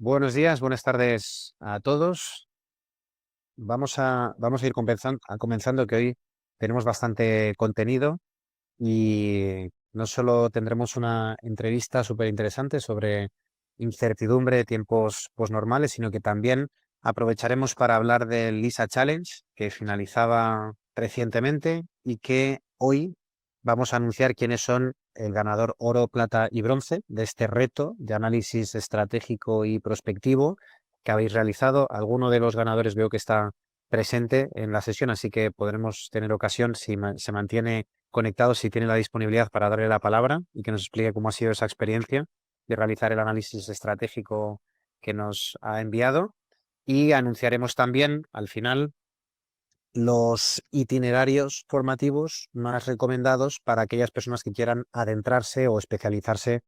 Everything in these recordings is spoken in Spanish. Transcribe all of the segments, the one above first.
Buenos días, buenas tardes a todos. Vamos a ir comenzando que hoy tenemos bastante contenido y no solo tendremos una entrevista súper interesante sobre incertidumbre, tiempos posnormales, sino que también aprovecharemos para hablar del Lisa Challenge que finalizaba recientemente y que hoy vamos a anunciar quiénes son el ganador oro, plata y bronce de este reto de análisis estratégico y prospectivo que habéis realizado. Alguno de los ganadores veo que está presente en la sesión, así que podremos tener ocasión, si se mantiene conectado, si tiene la disponibilidad, para darle la palabra y que nos explique cómo ha sido esa experiencia de realizar el análisis estratégico que nos ha enviado. Y anunciaremos también al final los itinerarios formativos más recomendados para aquellas personas que quieran adentrarse o especializarse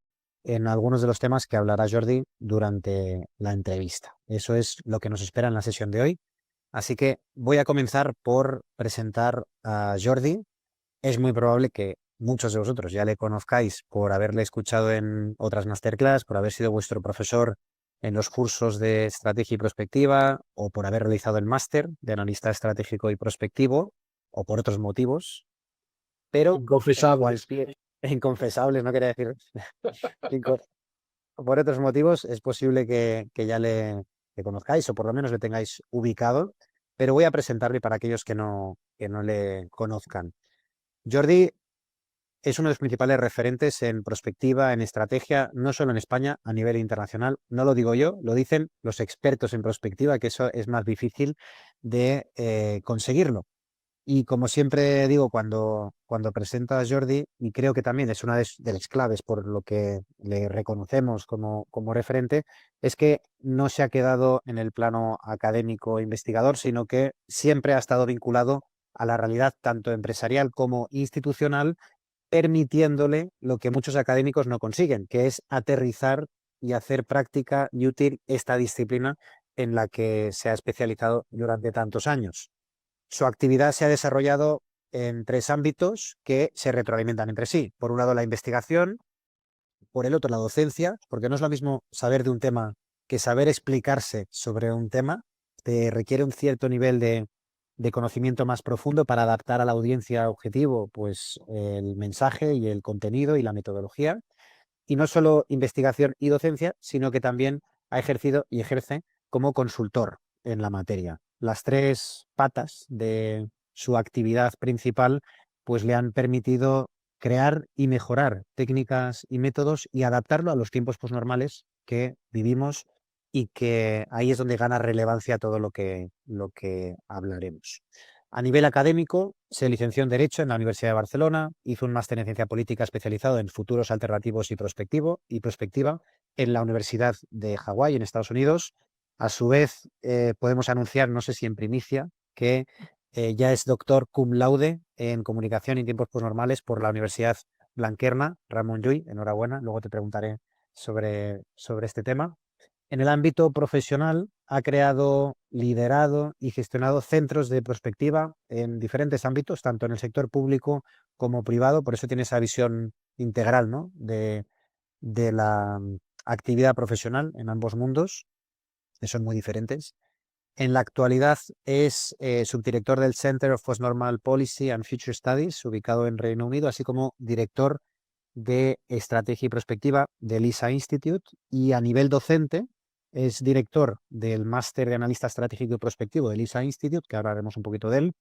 en algunos de los temas que hablará Jordi durante la entrevista. Eso es lo que nos espera en la sesión de hoy. Así que voy a comenzar por presentar a Jordi. Es muy probable que muchos de vosotros ya le conozcáis por haberle escuchado en otras masterclass, por haber sido vuestro profesor en los cursos de estrategia y prospectiva, o por haber realizado el máster de analista estratégico y prospectivo, o por otros motivos, pero Inconfesables. inconfesables, no quería decir, inco- por otros motivos es posible que ya le conozcáis o por lo menos le tengáis ubicado, pero voy a presentarle para aquellos que no le conozcan. Jordi es uno de los principales referentes en prospectiva, en estrategia, no solo en España, a nivel internacional. No lo digo yo, lo dicen los expertos en prospectiva, que eso es más difícil de conseguirlo. Y como siempre digo cuando presento a Jordi, y creo que también es una de las claves por lo que le reconocemos como referente, es que no se ha quedado en el plano académico e investigador, sino que siempre ha estado vinculado a la realidad tanto empresarial como institucional, permitiéndole lo que muchos académicos no consiguen, que es aterrizar y hacer práctica y útil esta disciplina en la que se ha especializado durante tantos años. Su actividad se ha desarrollado en tres ámbitos que se retroalimentan entre sí. Por un lado, la investigación, por el otro, la docencia, porque no es lo mismo saber de un tema que saber explicarse sobre un tema. Te requiere un cierto nivel de conocimiento más profundo para adaptar a la audiencia objetivo pues, el mensaje y el contenido y la metodología. Y no solo investigación y docencia, sino que también ha ejercido y ejerce como consultor en la materia. Las tres patas de su actividad principal pues le han permitido crear y mejorar técnicas y métodos y adaptarlo a los tiempos posnormales que vivimos, y que ahí es donde gana relevancia todo lo que hablaremos. A nivel académico, se licenció en Derecho en la Universidad de Barcelona, hizo un máster en Ciencia Política especializado en futuros alternativos y prospectiva en la Universidad de Hawái, en Estados Unidos. A su vez, podemos anunciar, no sé si en primicia, que ya es doctor cum laude en Comunicación y Tiempos Posnormales por la Universidad Blanquerna, Ramon Llull. Enhorabuena, luego te preguntaré sobre este tema. En el ámbito profesional ha creado, liderado y gestionado centros de prospectiva en diferentes ámbitos, tanto en el sector público como privado. Por eso tiene esa visión integral, ¿no?, de la actividad profesional en ambos mundos, que son muy diferentes. En la actualidad es subdirector del Center of Postnormal Policy and Future Studies, ubicado en Reino Unido, así como director de Estrategia y Prospectiva del ISA Institute, y a nivel docente es director del Máster de Analista Estratégico y Prospectivo del ISA Institute, que ahora haremos un poquito de él,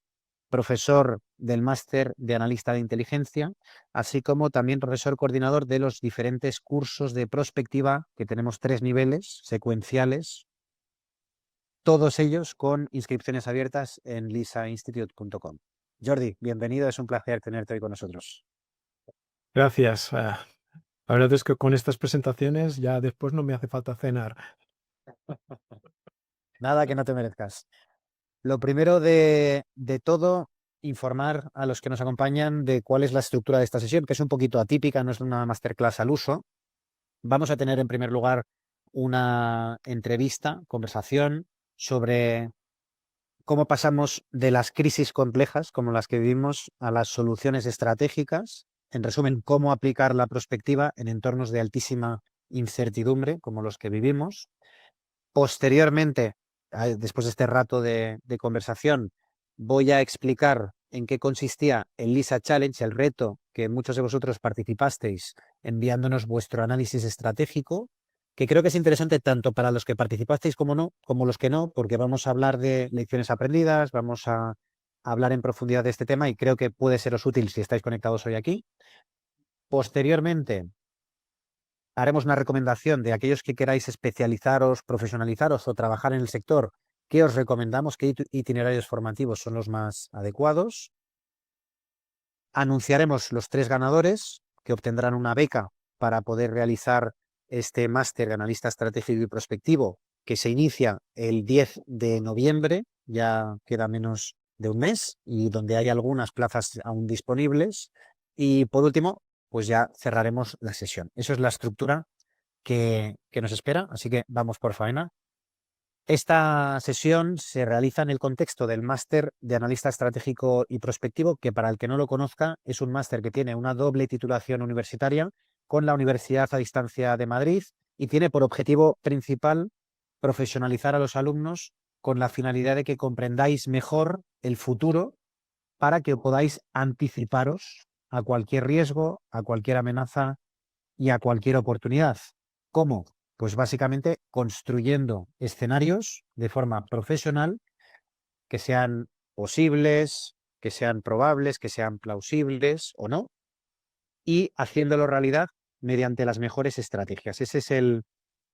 profesor del Máster de Analista de Inteligencia, así como también profesor coordinador de los diferentes cursos de prospectiva, que tenemos tres niveles secuenciales, todos ellos con inscripciones abiertas en lisainstitute.com. Jordi, bienvenido, es un placer tenerte hoy con nosotros. Gracias. La verdad es que con estas presentaciones ya después no me hace falta cenar. Nada que no te merezcas. Lo primero de todo, informar a los que nos acompañan de cuál es la estructura de esta sesión, que es un poquito atípica, no es una masterclass al uso. Vamos a tener en primer lugar una entrevista, conversación sobre cómo pasamos de las crisis complejas como las que vivimos a las soluciones estratégicas. En resumen, cómo aplicar la prospectiva en entornos de altísima incertidumbre como los que vivimos. Posteriormente, después de este rato de conversación, voy a explicar en qué consistía el LISA Challenge, el reto que muchos de vosotros participasteis enviándonos vuestro análisis estratégico, que creo que es interesante tanto para los que participasteis como no, como los que no, porque vamos a hablar de lecciones aprendidas, vamos a hablar en profundidad de este tema y creo que puede seros útil si estáis conectados hoy aquí. Posteriormente, haremos una recomendación de aquellos que queráis especializaros, profesionalizaros o trabajar en el sector, qué os recomendamos, qué itinerarios formativos son los más adecuados. Anunciaremos los 3 ganadores que obtendrán una beca para poder realizar este máster de analista estratégico y prospectivo que se inicia el 10 de noviembre, ya queda menos de un mes y donde hay algunas plazas aún disponibles. Y por último, pues ya cerraremos la sesión. Eso es la estructura que nos espera, así que vamos por faena. Esta sesión se realiza en el contexto del máster de analista estratégico y prospectivo, que para el que no lo conozca es un máster que tiene una doble titulación universitaria con la Universidad a Distancia de Madrid y tiene por objetivo principal profesionalizar a los alumnos con la finalidad de que comprendáis mejor el futuro para que podáis anticiparos a cualquier riesgo, a cualquier amenaza y a cualquier oportunidad. ¿Cómo? Pues básicamente construyendo escenarios de forma profesional que sean posibles, que sean probables, que sean plausibles o no, y haciéndolo realidad mediante las mejores estrategias. Ese es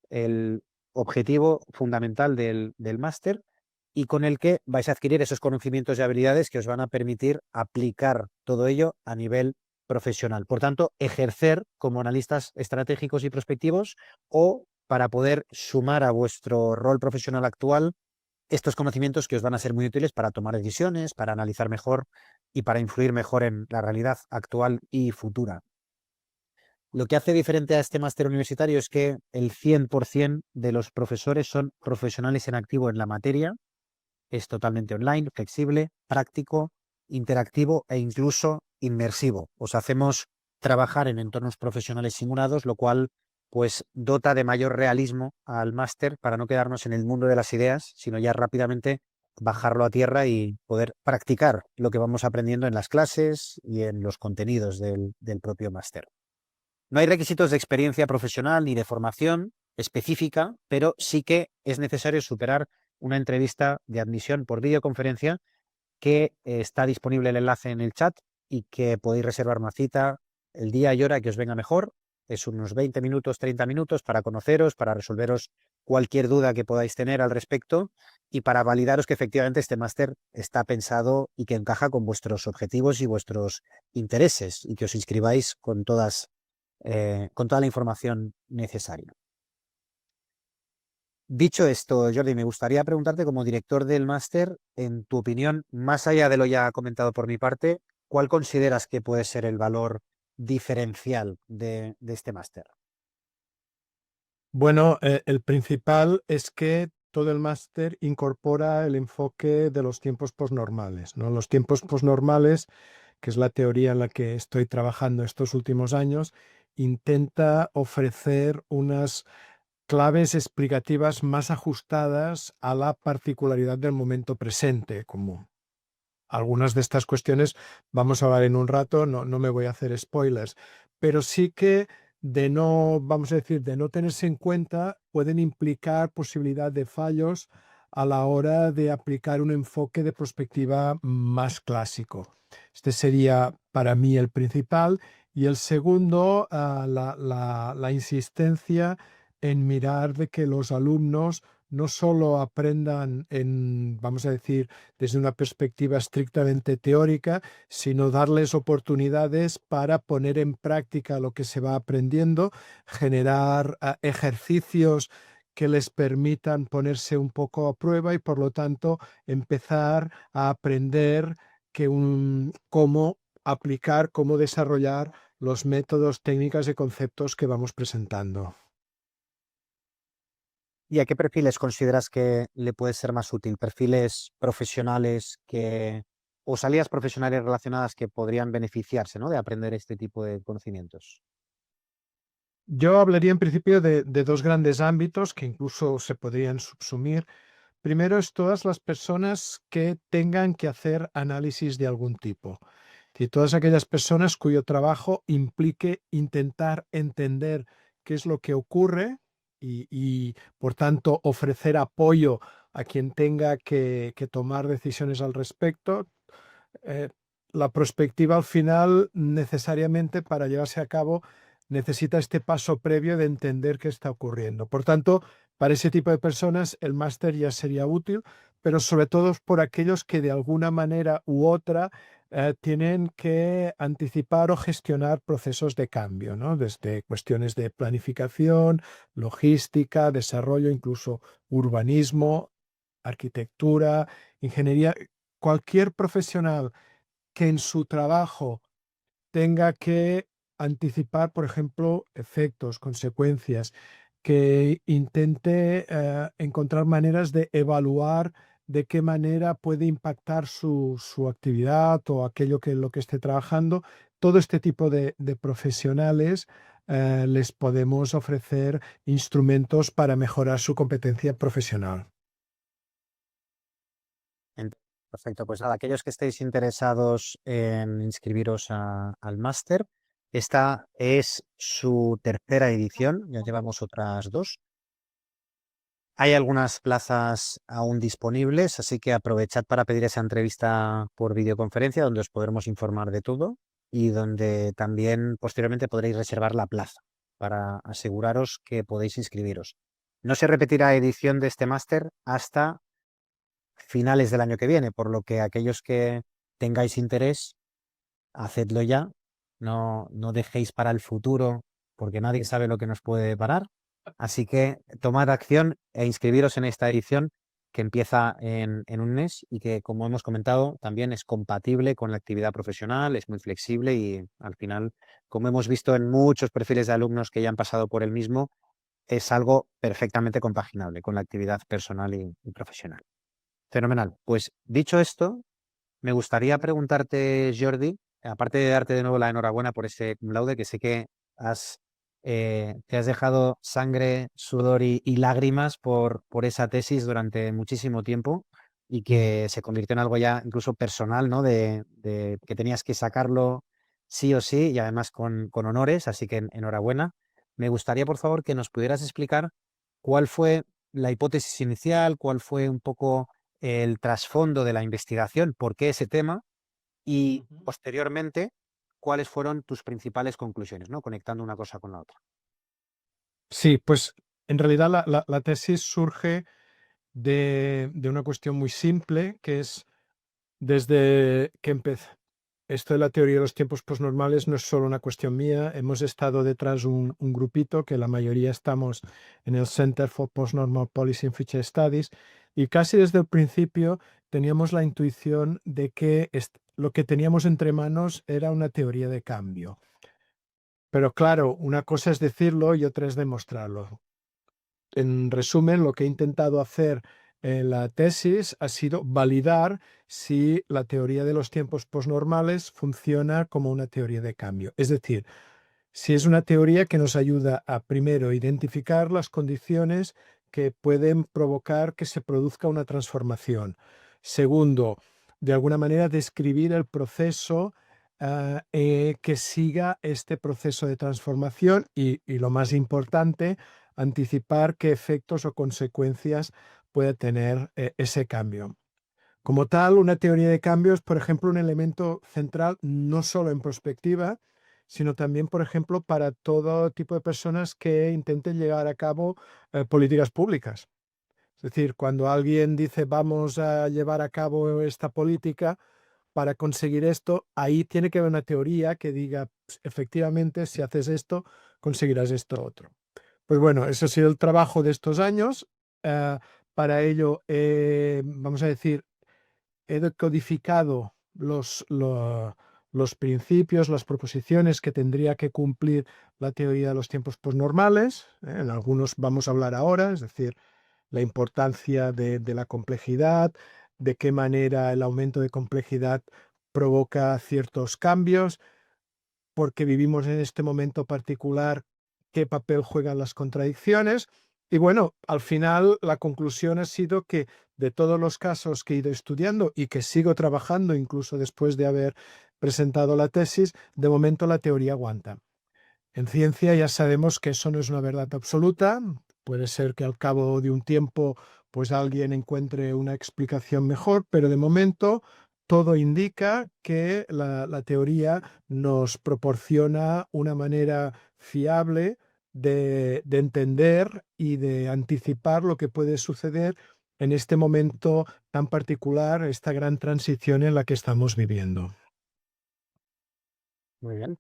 el objetivo fundamental del máster y con el que vais a adquirir esos conocimientos y habilidades que os van a permitir aplicar todo ello a nivel profesional. Por tanto, ejercer como analistas estratégicos y prospectivos o para poder sumar a vuestro rol profesional actual estos conocimientos que os van a ser muy útiles para tomar decisiones, para analizar mejor y para influir mejor en la realidad actual y futura. Lo que hace diferente a este máster universitario es que el 100% de los profesores son profesionales en activo en la materia, es totalmente online, flexible, práctico, interactivo e incluso inmersivo. Os hacemos trabajar en entornos profesionales simulados, lo cual pues dota de mayor realismo al máster para no quedarnos en el mundo de las ideas, sino ya rápidamente bajarlo a tierra y poder practicar lo que vamos aprendiendo en las clases y en los contenidos del propio máster. No hay requisitos de experiencia profesional ni de formación específica, pero sí que es necesario superar una entrevista de admisión por videoconferencia que está disponible el enlace en el chat y que podéis reservar una cita el día y hora que os venga mejor. Es unos 20 minutos, 30 minutos para conoceros, para resolveros cualquier duda que podáis tener al respecto y para validaros que efectivamente este máster está pensado y que encaja con vuestros objetivos y vuestros intereses y que os inscribáis con toda la información necesaria. Dicho esto, Jordi, me gustaría preguntarte como director del máster, en tu opinión, más allá de lo ya comentado por mi parte, ¿cuál consideras que puede ser el valor diferencial de este máster? Bueno, el principal es que todo el máster incorpora el enfoque de los tiempos posnormales, ¿no? Los tiempos posnormales, que es la teoría en la que estoy trabajando estos últimos años, intenta ofrecer unas claves explicativas más ajustadas a la particularidad del momento presente, como algunas de estas cuestiones vamos a hablar en un rato, no me voy a hacer spoilers, pero sí que de no, vamos a decir, de no tenerse en cuenta, pueden implicar posibilidad de fallos a la hora de aplicar un enfoque de perspectiva más clásico. Este sería para mí el principal. Y el segundo, la insistencia en mirar de que los alumnos no solo aprendan en, vamos a decir, desde una perspectiva estrictamente teórica, sino darles oportunidades para poner en práctica lo que se va aprendiendo, generar ejercicios que les permitan ponerse un poco a prueba y, por lo tanto, empezar a aprender cómo aplicar, cómo desarrollar los métodos, técnicas y conceptos que vamos presentando. ¿Y a qué perfiles consideras que le puede ser más útil? ¿Perfiles profesionales o salidas profesionales relacionadas que podrían beneficiarse, ¿no?, de aprender este tipo de conocimientos? Yo hablaría en principio de dos grandes ámbitos que incluso se podrían subsumir. Primero es todas las personas que tengan que hacer análisis de algún tipo. Y todas aquellas personas cuyo trabajo implique intentar entender qué es lo que ocurre por tanto, ofrecer apoyo a quien tenga que tomar decisiones al respecto. eh, la perspectiva al final necesariamente para llevarse a cabo necesita este paso previo de entender qué está ocurriendo. Por tanto, para ese tipo de personas el máster ya sería útil, pero sobre todo por aquellos que de alguna manera u otra tienen que anticipar o gestionar procesos de cambio, ¿no? Desde cuestiones de planificación, logística, desarrollo, incluso urbanismo, arquitectura, ingeniería. Cualquier profesional que en su trabajo tenga que anticipar, por ejemplo, efectos, consecuencias, que intente encontrar maneras de evaluar de qué manera puede impactar su actividad o aquello que en lo que esté trabajando. Todo este tipo de profesionales les podemos ofrecer instrumentos para mejorar su competencia profesional. Ent- Perfecto, pues nada, aquellos que estéis interesados en inscribiros al máster, esta es su tercera edición, ya llevamos otras dos. Hay algunas plazas aún disponibles, así que aprovechad para pedir esa entrevista por videoconferencia donde os podremos informar de todo y donde también posteriormente podréis reservar la plaza para aseguraros que podéis inscribiros. No se repetirá edición de este máster hasta finales del año que viene, por lo que aquellos que tengáis interés, hacedlo ya, no dejéis para el futuro, porque nadie sabe lo que nos puede parar. Así que tomad acción e inscribiros en esta edición que empieza en un mes y que, como hemos comentado, también es compatible con la actividad profesional, es muy flexible y al final, como hemos visto en muchos perfiles de alumnos que ya han pasado por el mismo, es algo perfectamente compaginable con la actividad personal y profesional. Fenomenal. Pues dicho esto, me gustaría preguntarte, Jordi, aparte de darte de nuevo la enhorabuena por ese cum laude, que sé que te has dejado sangre, sudor y lágrimas por esa tesis durante muchísimo tiempo y que se convirtió en algo ya incluso personal, ¿no? De que tenías que sacarlo sí o sí y además con honores, así que enhorabuena. Me gustaría, por favor, que nos pudieras explicar cuál fue la hipótesis inicial, cuál fue un poco el trasfondo de la investigación, por qué ese tema y posteriormente cuáles fueron tus principales conclusiones, ¿no? Conectando una cosa con la otra. Sí, pues en realidad la tesis surge de una cuestión muy simple, que es desde que empecé. Esto de la teoría de los tiempos posnormales no es solo una cuestión mía. Hemos estado detrás un grupito que la mayoría estamos en el Center for Postnormal Policy and Future Studies y casi desde el principio teníamos la intuición de que lo que teníamos entre manos era una teoría de cambio. Pero claro, una cosa es decirlo y otra es demostrarlo. En resumen, lo que he intentado hacer en la tesis ha sido validar si la teoría de los tiempos posnormales funciona como una teoría de cambio. Es decir, si es una teoría que nos ayuda a, primero, identificar las condiciones que pueden provocar que se produzca una transformación. Segundo, de alguna manera describir el proceso que siga este proceso de transformación y lo más importante, anticipar qué efectos o consecuencias puede tener ese cambio. Como tal, una teoría de cambio es, por ejemplo, un elemento central no solo en prospectiva, sino también, por ejemplo, para todo tipo de personas que intenten llevar a cabo políticas públicas. Es decir, cuando alguien dice vamos a llevar a cabo esta política para conseguir esto, ahí tiene que haber una teoría que diga, "Pues, efectivamente, si haces esto, conseguirás esto otro". Pues bueno, eso ha sido el trabajo de estos años. Eh, para ello, vamos a decir, he decodificado los principios, las proposiciones que tendría que cumplir la teoría de los tiempos posnormales. En algunos vamos a hablar ahora, es decir, la importancia de la complejidad, de qué manera el aumento de complejidad provoca ciertos cambios, porque vivimos en este momento particular qué papel juegan las contradicciones. Y bueno, al final la conclusión ha sido que de todos los casos que he ido estudiando y que sigo trabajando incluso después de haber presentado la tesis, de momento la teoría aguanta. En ciencia ya sabemos que eso no es una verdad absoluta. Puede ser que al cabo de un tiempo pues alguien encuentre una explicación mejor, pero de momento todo indica que la teoría nos proporciona una manera fiable de entender y de anticipar lo que puede suceder en este momento tan particular, esta gran transición en la que estamos viviendo. Muy bien.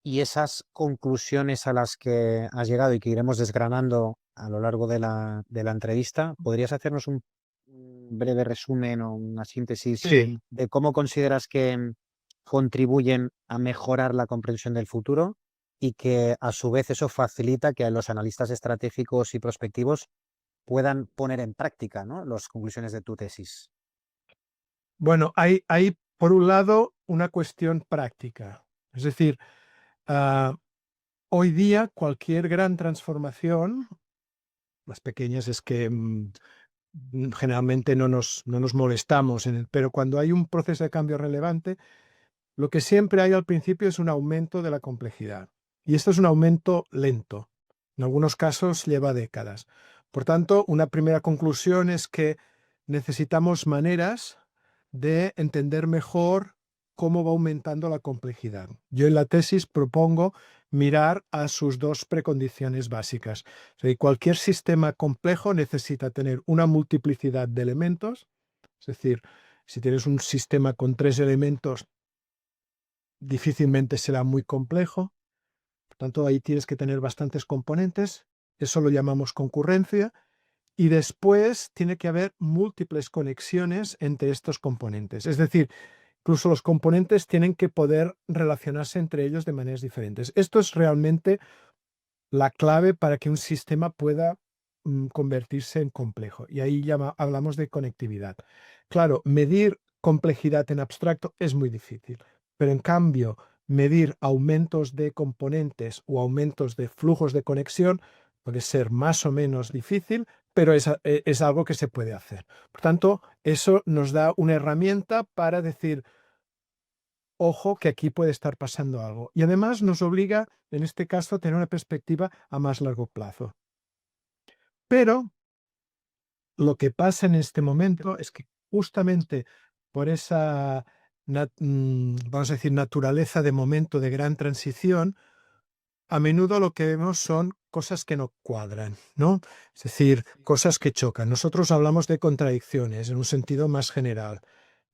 Y esas conclusiones a las que has llegado y que iremos desgranando a lo largo de la entrevista, ¿podrías hacernos un breve resumen o una síntesis Sí. de cómo consideras que contribuyen a mejorar la comprensión del futuro y que a su vez eso facilita que los analistas estratégicos y prospectivos puedan poner en práctica, ¿no?, las conclusiones de tu tesis? Bueno, hay por un lado una cuestión práctica. Es decir, ah, hoy día cualquier gran transformación, las pequeñas es que generalmente no nos molestamos en el, pero cuando hay un proceso de cambio relevante, lo que siempre hay al principio es un aumento de la complejidad. Y esto es un aumento lento. En algunos casos lleva décadas. Por tanto, una primera conclusión es que necesitamos maneras de entender mejor cómo va aumentando la complejidad. Yo en la tesis propongo mirar a sus dos precondiciones básicas. O sea, cualquier sistema complejo necesita tener una multiplicidad de elementos, es decir, si tienes un sistema con 3 elementos, difícilmente será muy complejo. Por tanto, ahí tienes que tener bastantes componentes. Eso lo llamamos concurrencia. Y después tiene que haber múltiples conexiones entre estos componentes. Es decir, incluso los componentes tienen que poder relacionarse entre ellos de maneras diferentes. Esto es realmente la clave para que un sistema pueda convertirse en complejo. Y ahí hablamos de conectividad. Claro, medir complejidad en abstracto es muy difícil, pero en cambio, medir aumentos de componentes o aumentos de flujos de conexión puede ser más o menos difícil, pero es algo que se puede hacer. Por tanto, eso nos da una herramienta para decir, ojo, que aquí puede estar pasando algo. Y además nos obliga, en este caso, a tener una perspectiva a más largo plazo. Pero lo que pasa en este momento es que justamente por esa, vamos a decir, naturaleza de momento de gran transición, a menudo lo que vemos son cosas que no cuadran, ¿no? Es decir, cosas que chocan. Nosotros hablamos de contradicciones en un sentido más general,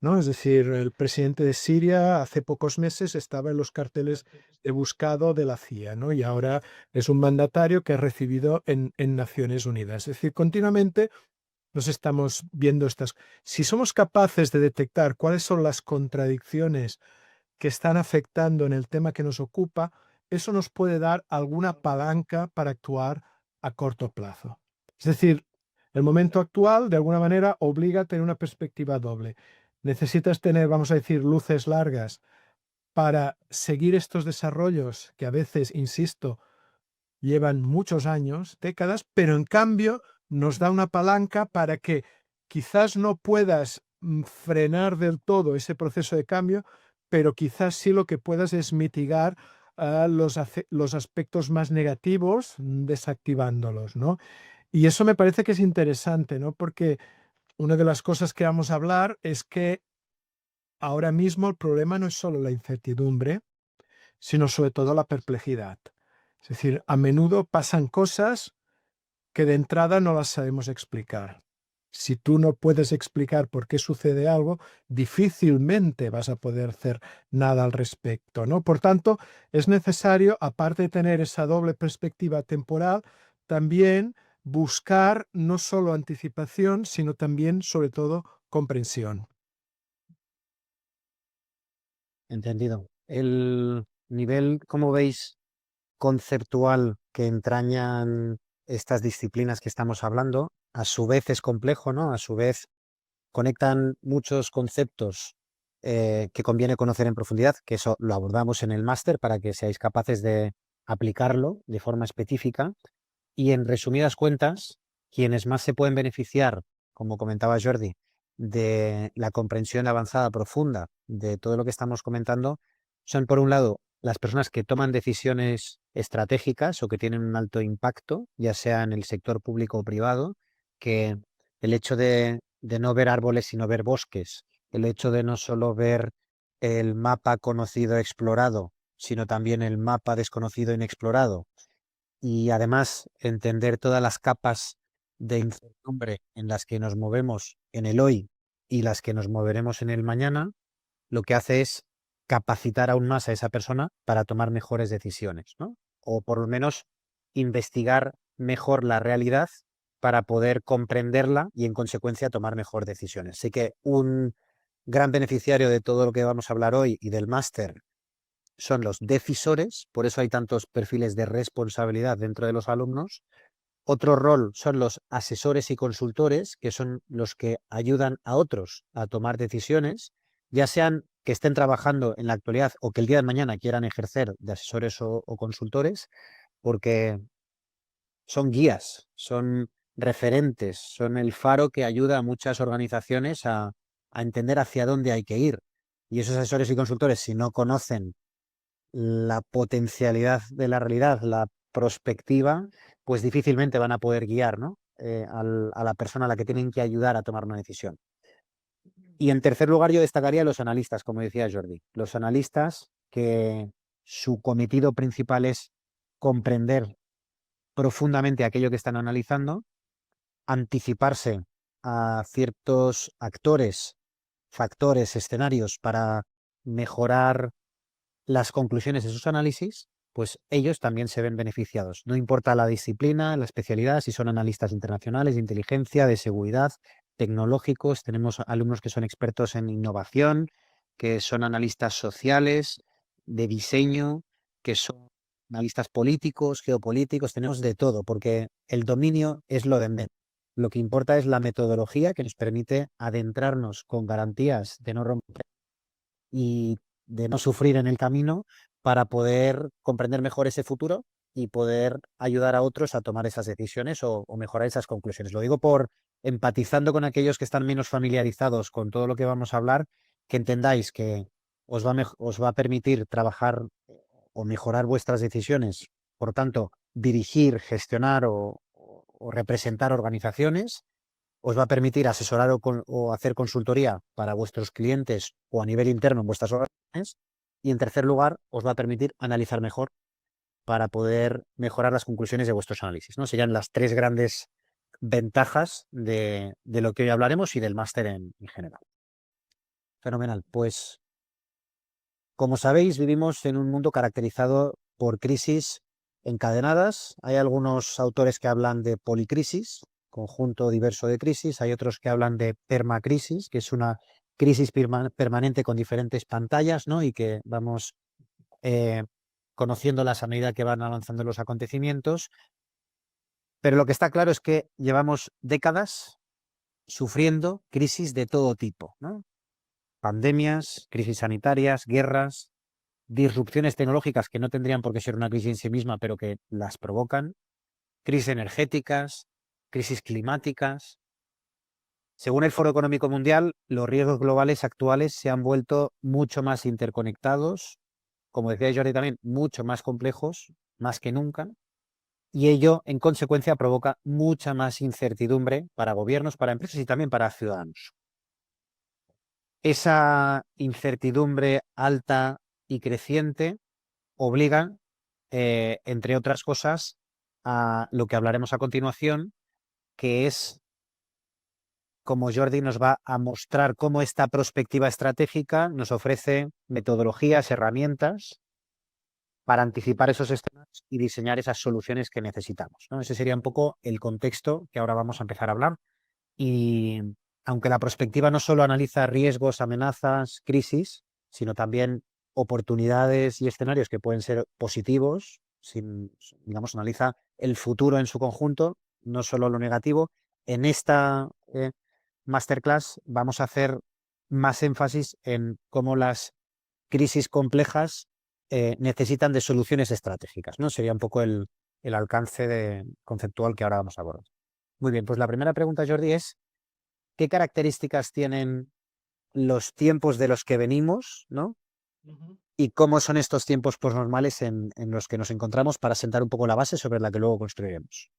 ¿no? Es decir, el presidente de Siria hace pocos meses estaba en los carteles de buscado de la CIA, ¿no? Y ahora es un mandatario que ha recibido en Naciones Unidas. Es decir, continuamente nos estamos viendo estas. Si somos capaces de detectar cuáles son las contradicciones que están afectando en el tema que nos ocupa, eso nos puede dar alguna palanca para actuar a corto plazo. Es decir, el momento actual, de alguna manera, obliga a tener una perspectiva doble. Necesitas tener, vamos a decir, luces largas para seguir estos desarrollos que a veces, insisto, llevan muchos años, décadas, pero en cambio nos da una palanca para que quizás no puedas frenar del todo ese proceso de cambio, pero quizás sí lo que puedas es mitigar los aspectos más negativos desactivándolos, ¿no? Y eso me parece que es interesante, ¿no? Porque una de las cosas que vamos a hablar es que ahora mismo el problema no es solo la incertidumbre, sino sobre todo la perplejidad. Es decir, a menudo pasan cosas que de entrada no las sabemos explicar. Si tú no puedes explicar por qué sucede algo, difícilmente vas a poder hacer nada al respecto, ¿no? Por tanto, es necesario, aparte de tener esa doble perspectiva temporal, también buscar no solo anticipación, sino también, sobre todo, comprensión. Entendido. El nivel, ¿cómo veis, conceptual que entrañan estas disciplinas que estamos hablando, a su vez es complejo, ¿no? A su vez conectan muchos conceptos que conviene conocer en profundidad, que eso lo abordamos en el máster para que seáis capaces de aplicarlo de forma específica y, en resumidas cuentas, quienes más se pueden beneficiar, como comentaba Jordi, de la comprensión avanzada profunda de todo lo que estamos comentando son, por un lado, las personas que toman decisiones estratégicas o que tienen un alto impacto, ya sea en el sector público o privado, que el hecho de no ver árboles sino ver bosques, el hecho de no solo ver el mapa conocido explorado, sino también el mapa desconocido inexplorado, y además entender todas las capas de incertidumbre en las que nos movemos en el hoy y las que nos moveremos en el mañana, lo que hace es capacitar aún más a esa persona para tomar mejores decisiones, ¿no? O por lo menos investigar mejor la realidad para poder comprenderla y, en consecuencia, tomar mejor decisiones. Así que un gran beneficiario de todo lo que vamos a hablar hoy y del máster son los decisores, por eso hay tantos perfiles de responsabilidad dentro de los alumnos. Otro rol son los asesores y consultores, que son los que ayudan a otros a tomar decisiones, ya sean que estén trabajando en la actualidad o que el día de mañana quieran ejercer de asesores o consultores, porque son guías, son referentes, son el faro que ayuda a muchas organizaciones a entender hacia dónde hay que ir. Y esos asesores y consultores, si no conocen la potencialidad de la realidad, la prospectiva, pues difícilmente van a poder guiar, ¿no? A la persona a la que tienen que ayudar a tomar una decisión. Y, en tercer lugar, yo destacaría los analistas, como decía Jordi. Los analistas, que su cometido principal es comprender profundamente aquello que están analizando, anticiparse a ciertos actores, factores, escenarios para mejorar las conclusiones de sus análisis, pues ellos también se ven beneficiados. No importa la disciplina, la especialidad, si son analistas internacionales de inteligencia, de seguridad, tecnológicos, tenemos alumnos que son expertos en innovación, que son analistas sociales, de diseño, que son analistas políticos, geopolíticos, tenemos de todo, porque el dominio es lo de menos. Lo que importa es la metodología que nos permite adentrarnos con garantías de no romper y de no sufrir en el camino, para poder comprender mejor ese futuro y poder ayudar a otros a tomar esas decisiones o mejorar esas conclusiones. Lo digo por empatizando con aquellos que están menos familiarizados con todo lo que vamos a hablar, que entendáis que os va a permitir trabajar o mejorar vuestras decisiones, por tanto, dirigir, gestionar o representar organizaciones, os va a permitir asesorar o hacer consultoría para vuestros clientes o a nivel interno en vuestras organizaciones. Y, en tercer lugar, os va a permitir analizar mejor para poder mejorar las conclusiones de vuestros análisis, ¿no? Serían las tres grandes ventajas de lo que hoy hablaremos y del máster en general. Fenomenal. Pues, como sabéis, vivimos en un mundo caracterizado por crisis encadenadas. Hay algunos autores que hablan de policrisis, conjunto diverso de crisis. Hay otros que hablan de permacrisis, que es una crisis permanente con diferentes pantallas, ¿no? Y que vamos conociéndolas a medida que van avanzando los acontecimientos. Pero lo que está claro es que llevamos décadas sufriendo crisis de todo tipo, ¿no? Pandemias, crisis sanitarias, guerras, disrupciones tecnológicas que no tendrían por qué ser una crisis en sí misma, pero que las provocan, crisis energéticas, crisis climáticas. Según el Foro Económico Mundial, los riesgos globales actuales se han vuelto mucho más interconectados, como decía Jordi también, mucho más complejos, más que nunca, y ello, en consecuencia, provoca mucha más incertidumbre para gobiernos, para empresas y también para ciudadanos. Esa incertidumbre alta y creciente obliga, entre otras cosas, a lo que hablaremos a continuación, que es como Jordi nos va a mostrar cómo esta perspectiva estratégica nos ofrece metodologías, herramientas para anticipar esos escenarios y diseñar esas soluciones que necesitamos, ¿no? Ese sería un poco el contexto que ahora vamos a empezar a hablar. Y aunque la perspectiva no solo analiza riesgos, amenazas, crisis, sino también oportunidades y escenarios que pueden ser positivos, digamos, analiza el futuro en su conjunto, no solo lo negativo, en esta masterclass vamos a hacer más énfasis en cómo las crisis complejas necesitan de soluciones estratégicas, ¿no? Sería un poco el alcance conceptual que ahora vamos a abordar. Muy bien, pues la primera pregunta, Jordi, es ¿qué características tienen los tiempos de los que venimos, ¿no? Ujú. Y cómo son estos tiempos posnormales en los que nos encontramos para sentar un poco la base sobre la que luego construiremos.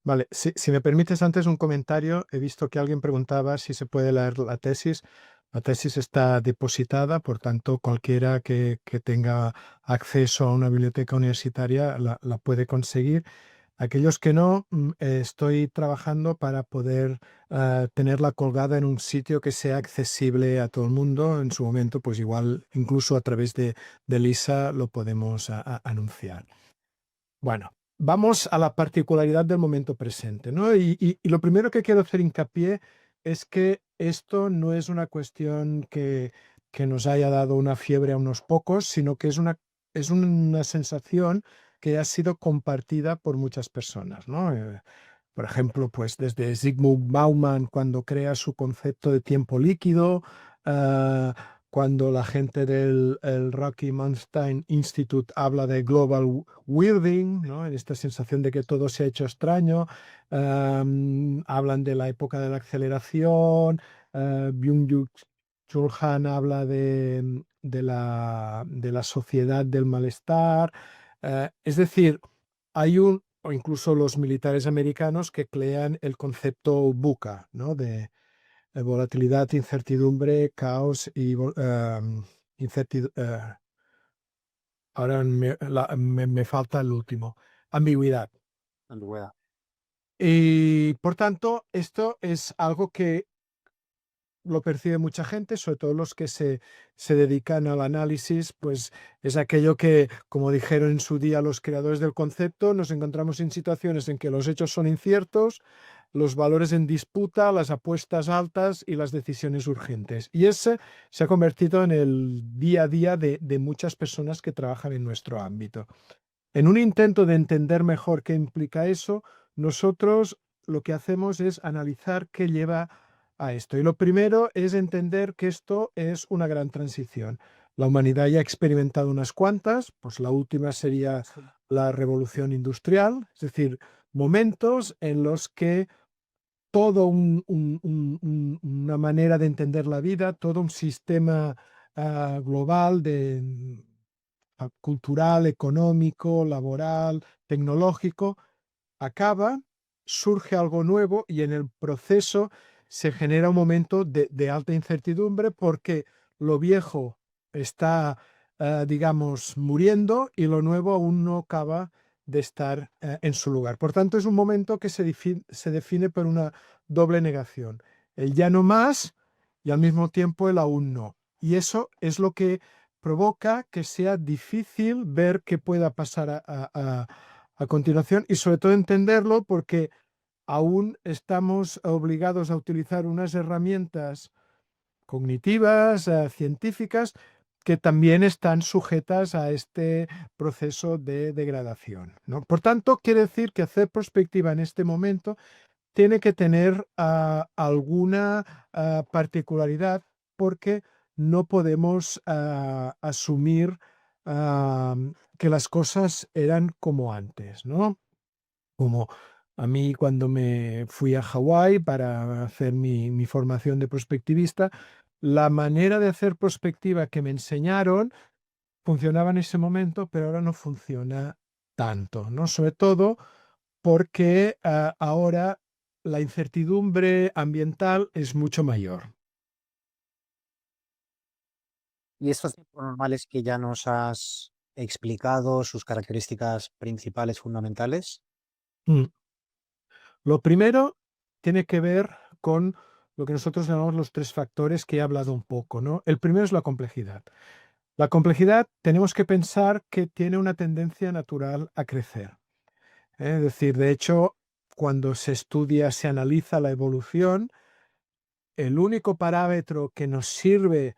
Vale, si me permites antes un comentario, he visto que alguien preguntaba si se puede leer la tesis. La tesis está depositada, por tanto, cualquiera que tenga acceso a una biblioteca universitaria la puede conseguir. Aquellos que no, estoy trabajando para poder tenerla colgada en un sitio que sea accesible a todo el mundo. En su momento, pues igual, incluso a través de Lisa lo podemos anunciar. Bueno, vamos a la particularidad del momento presente, ¿no? Y lo primero que quiero hacer hincapié es que esto no es una cuestión que nos haya dado una fiebre a unos pocos, sino que es una sensación que ha sido compartida por muchas personas, ¿no? Por ejemplo, pues desde Zygmunt Bauman cuando crea su concepto de tiempo líquido, ah, cuando la gente del el Rocky Mountain Institute habla de global weirding, ¿no? En esta sensación de que todo se ha hecho extraño, hablan de la época de la aceleración, Byung-Chul Han habla de la sociedad del malestar, es decir, o incluso los militares americanos que crean el concepto VUCA, ¿no? De volatilidad, incertidumbre, caos y ahora me falta el último, ambigüedad. Ambigüedad. Y por tanto, esto es algo que lo percibe mucha gente, sobre todo los que se dedican al análisis, pues es aquello que, como dijeron en su día los creadores del concepto, nos encontramos en situaciones en que los hechos son inciertos, los valores en disputa, las apuestas altas y las decisiones urgentes. Y ese se ha convertido en el día a día de muchas personas que trabajan en nuestro ámbito. En un intento de entender mejor qué implica eso, nosotros lo que hacemos es analizar qué lleva a esto. Y lo primero es entender que esto es una gran transición. La humanidad ya ha experimentado unas cuantas, pues la última sería la revolución industrial, es decir, momentos en los que todo una manera de entender la vida, todo un sistema global cultural, económico, laboral, tecnológico, acaba, surge algo nuevo y en el proceso se genera un momento de alta incertidumbre porque lo viejo está, digamos, muriendo y lo nuevo aún no acaba de estar en su lugar. Por tanto, es un momento que se define por una doble negación, el ya no más y al mismo tiempo el aún no. Y eso es lo que provoca que sea difícil ver qué pueda pasar a continuación y sobre todo entenderlo porque aún estamos obligados a utilizar unas herramientas cognitivas, científicas, que también están sujetas a este proceso de degradación, ¿no? Por tanto, quiere decir que hacer perspectiva en este momento tiene que tener alguna particularidad porque no podemos asumir ah, que las cosas eran como antes, ¿no? Como a mí cuando me fui a Hawái para hacer mi formación de prospectivista, la manera de hacer prospectiva que me enseñaron funcionaba en ese momento, pero ahora no funciona tanto, ¿no? Sobre todo porque ahora la incertidumbre ambiental es mucho mayor. Y estos tiempos normales que ya nos has explicado, sus características principales, fundamentales. Mm. Lo primero tiene que ver con lo que nosotros llamamos los tres factores que he hablado un poco, ¿no? El primero es la complejidad. La complejidad tenemos que pensar que tiene una tendencia natural a crecer. Es decir, de hecho, cuando se estudia, se analiza la evolución, el único parámetro que nos sirve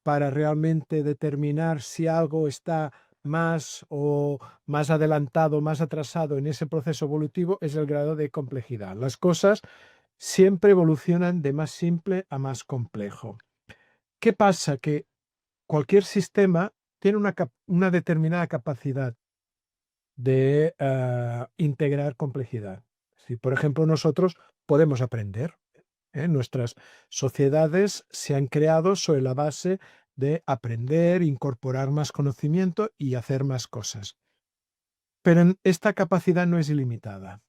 para realmente determinar si algo está más o más adelantado, más atrasado en ese proceso evolutivo es el grado de complejidad. Las cosas siempre evolucionan de más simple a más complejo. ¿Qué pasa? Que cualquier sistema tiene una determinada capacidad de integrar complejidad. Si, por ejemplo, nosotros podemos aprender, ¿eh? Nuestras sociedades se han creado sobre la base de aprender, incorporar más conocimiento y hacer más cosas. Pero esta capacidad no es ilimitada.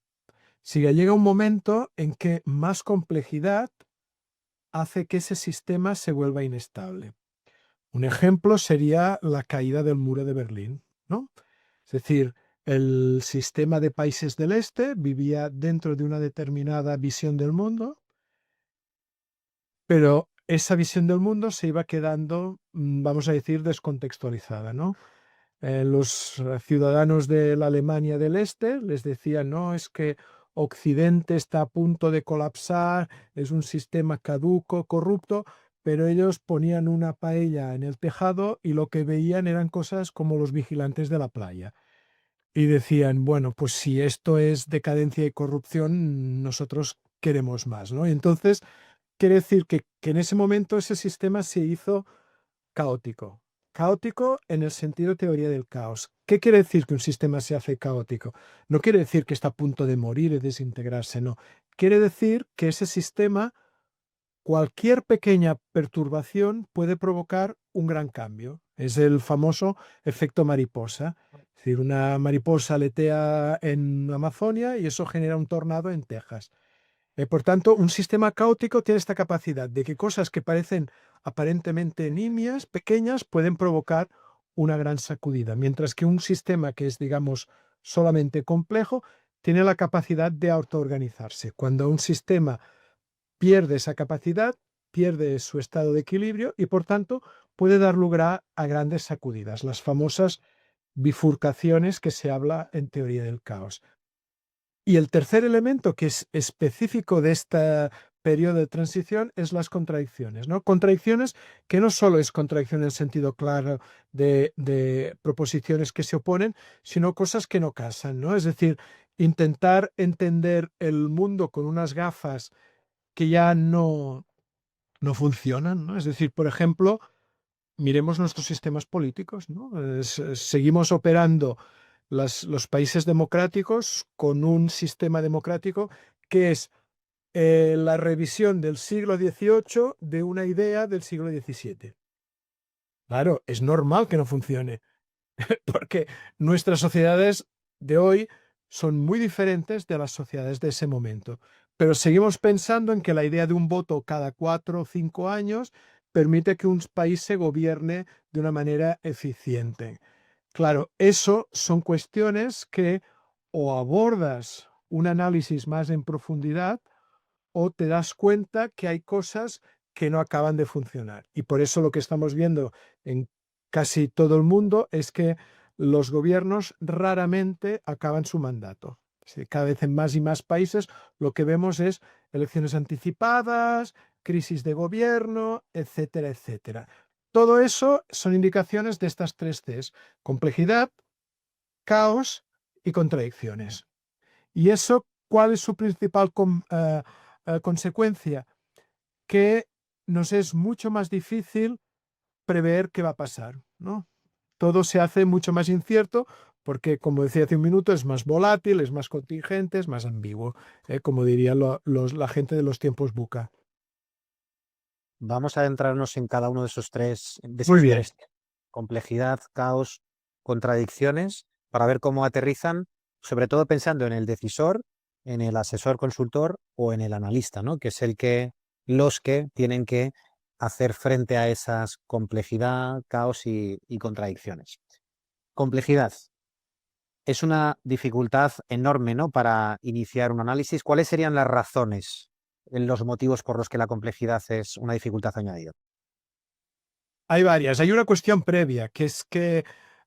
Si llega un momento en que más complejidad hace que ese sistema se vuelva inestable. Un ejemplo sería la caída del muro de Berlín, ¿no? Es decir, el sistema de países del este vivía dentro de una determinada visión del mundo, pero esa visión del mundo se iba quedando, vamos a decir, descontextualizada, ¿no? Los ciudadanos de la Alemania del Este les decían, no, es que Occidente está a punto de colapsar, es un sistema caduco, corrupto, pero ellos ponían una paella en el tejado y lo que veían eran cosas como los vigilantes de la playa. Y decían, bueno, pues si esto es decadencia y corrupción, nosotros queremos más, ¿no? Y entonces, quiere decir que en ese momento ese sistema se hizo caótico. Caótico en el sentido teoría del caos. ¿Qué quiere decir que un sistema se hace caótico? No quiere decir que está a punto de morir y desintegrarse, no. Quiere decir que ese sistema, cualquier pequeña perturbación puede provocar un gran cambio. Es el famoso efecto mariposa. Es decir, una mariposa aletea en Amazonia y eso genera un tornado en Texas. Por tanto, un sistema caótico tiene esta capacidad de que cosas que parecen aparentemente nimias, pequeñas, pueden provocar una gran sacudida, mientras que un sistema que es, digamos, solamente complejo, tiene la capacidad de autoorganizarse. Cuando un sistema pierde esa capacidad, pierde su estado de equilibrio y, por tanto, puede dar lugar a grandes sacudidas, las famosas bifurcaciones que se habla en teoría del caos. Y el tercer elemento que es específico de este periodo de transición es las contradicciones, ¿no? Contradicciones que no solo es contradicción en el sentido claro de proposiciones que se oponen, sino cosas que no casan, ¿no? Es decir, intentar entender el mundo con unas gafas que ya no funcionan, ¿no? Es decir, por ejemplo, miremos nuestros sistemas políticos, ¿no? Seguimos operando los países democráticos con un sistema democrático que es la revisión del siglo XVIII de una idea del siglo XVII. Claro, es normal que no funcione, porque nuestras sociedades de hoy son muy diferentes de las sociedades de ese momento. Pero seguimos pensando en que la idea de un voto cada 4 o 5 años permite que un país se gobierne de una manera eficiente. Claro, eso son cuestiones que o abordas un análisis más en profundidad o te das cuenta que hay cosas que no acaban de funcionar. Y por eso lo que estamos viendo en casi todo el mundo es que los gobiernos raramente acaban su mandato. Sí, cada vez en más y más países lo que vemos es elecciones anticipadas, crisis de gobierno, etcétera, etcétera. Todo eso son indicaciones de estas tres Cs: complejidad, caos y contradicciones. ¿Y eso cuál es su principal consecuencia? Que nos es mucho más difícil prever qué va a pasar, ¿no? Todo se hace mucho más incierto porque, como decía hace un minuto, es más volátil, es más contingente, es más ambiguo, como diría la gente de los tiempos VUCA. Vamos a adentrarnos en cada uno de Muy esos bien. tres: complejidad, caos, contradicciones, para ver cómo aterrizan, sobre todo pensando en el decisor, en el asesor consultor o en el analista, ¿no? Que es los que tienen que hacer frente a esas complejidad, caos y contradicciones. Complejidad. Es una dificultad enorme, ¿no? Para iniciar un análisis. ¿Cuáles serían las razones, los motivos por los que la complejidad es una dificultad añadida? Hay varias. Hay una cuestión previa, que es que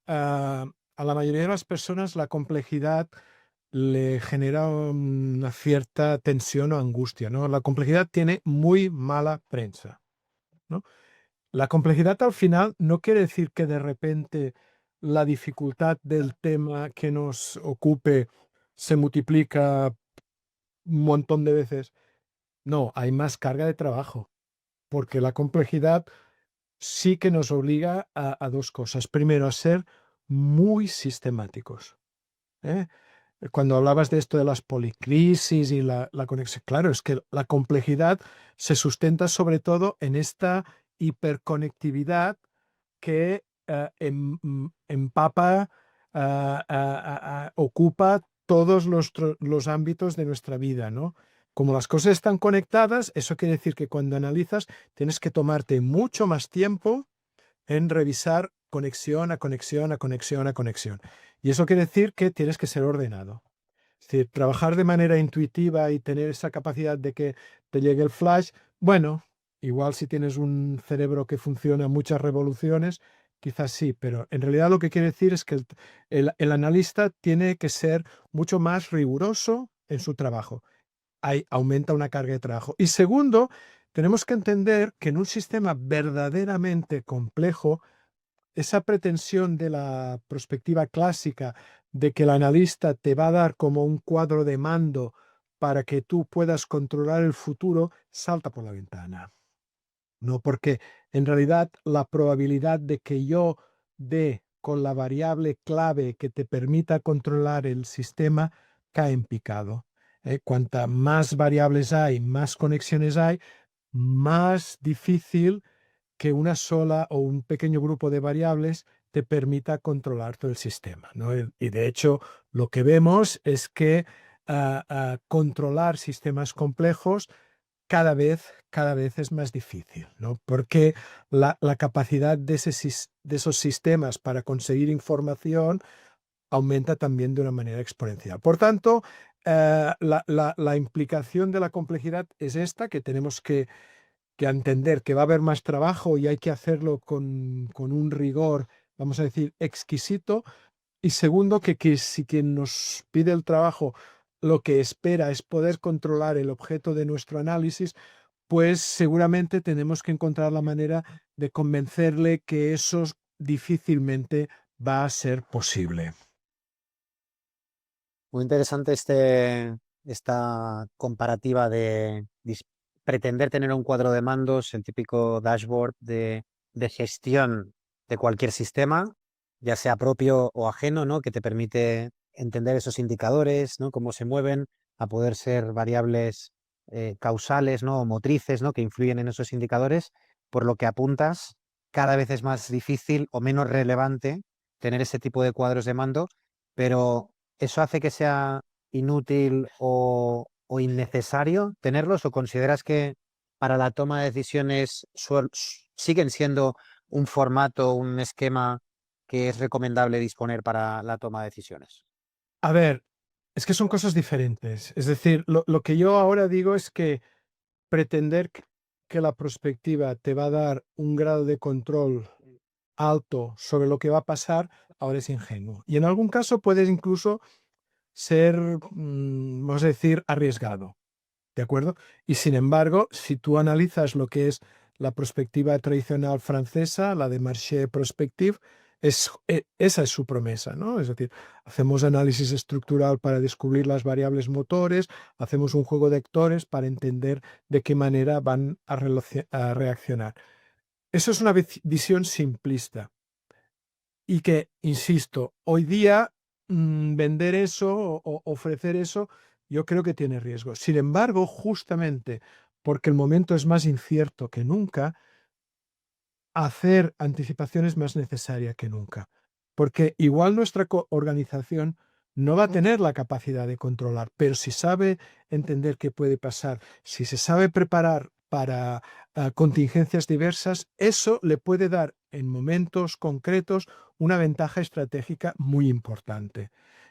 a la mayoría de las personas la complejidad le genera una cierta tensión o angustia, ¿no? La complejidad tiene muy mala prensa, ¿no? La complejidad al final no quiere decir que de repente la dificultad del tema que nos ocupe se multiplica un montón de veces. No, hay más carga de trabajo, porque la complejidad sí que nos obliga a dos cosas. Primero, a ser muy sistemáticos. ¿Eh? Cuando hablabas de esto de las policrisis y la conexión, claro, es que la complejidad se sustenta sobre todo en esta hiperconectividad que empapa, ocupa todos los ámbitos de nuestra vida, ¿no? Como las cosas están conectadas, eso quiere decir que cuando analizas tienes que tomarte mucho más tiempo en revisar conexión a conexión a conexión a conexión. Y eso quiere decir que tienes que ser ordenado. Es decir, trabajar de manera intuitiva y tener esa capacidad de que te llegue el flash, bueno, igual si tienes un cerebro que funciona a muchas revoluciones, quizás sí, pero en realidad lo que quiere decir es que el analista tiene que ser mucho más riguroso en su trabajo. Ahí aumenta una carga de trabajo. Y segundo, tenemos que entender que en un sistema verdaderamente complejo, esa pretensión de la perspectiva clásica de que el analista te va a dar como un cuadro de mando para que tú puedas controlar el futuro, salta por la ventana. No, porque en realidad la probabilidad de que yo dé con la variable clave que te permita controlar el sistema cae en picado. Cuanta más variables hay, más conexiones hay, más difícil que una sola o un pequeño grupo de variables te permita controlar todo el sistema, ¿no? Y de hecho, lo que vemos es que controlar sistemas complejos cada vez es más difícil, ¿no? Porque la capacidad de esos sistemas para conseguir información aumenta también de una manera exponencial. Por tanto, la implicación de la complejidad es esta, que tenemos que entender que va a haber más trabajo y hay que hacerlo con un rigor, vamos a decir, exquisito. Y segundo, que si quien nos pide el trabajo lo que espera es poder controlar el objeto de nuestro análisis, pues seguramente tenemos que encontrar la manera de convencerle que eso difícilmente va a ser posible. Muy interesante esta comparativa de pretender tener un cuadro de mandos, el típico dashboard de gestión de cualquier sistema, ya sea propio o ajeno, ¿no? Que te permite entender esos indicadores, ¿no? Cómo se mueven, a poder ser variables causales, ¿no? O motrices, ¿no? Que influyen en esos indicadores. Por lo que apuntas, cada vez es más difícil o menos relevante tener ese tipo de cuadros de mando, pero ¿eso hace que sea inútil o innecesario tenerlos? ¿O consideras que para la toma de decisiones siguen siendo un formato, un esquema que es recomendable disponer para la toma de decisiones? A ver, es que son cosas diferentes. Es decir, lo que yo ahora digo es que pretender que la perspectiva te va a dar un grado de control alto sobre lo que va a pasar, ahora es ingenuo. Y en algún caso puedes incluso ser, vamos a decir, arriesgado. ¿De acuerdo? Y sin embargo, si tú analizas lo que es la perspectiva tradicional francesa, la de Marché Prospective, esa es su promesa, ¿no? Es decir, hacemos análisis estructural para descubrir las variables motores, hacemos un juego de actores para entender de qué manera van a reaccionar. Eso es una visión simplista y que, insisto, hoy día vender eso o ofrecer eso, yo creo que tiene riesgo. Sin embargo, justamente porque el momento es más incierto que nunca, hacer anticipación es más necesaria que nunca. Porque igual nuestra organización no va a tener la capacidad de controlar, pero si sabe entender qué puede pasar, si se sabe preparar para contingencias diversas, eso le puede dar en momentos concretos una ventaja estratégica muy importante.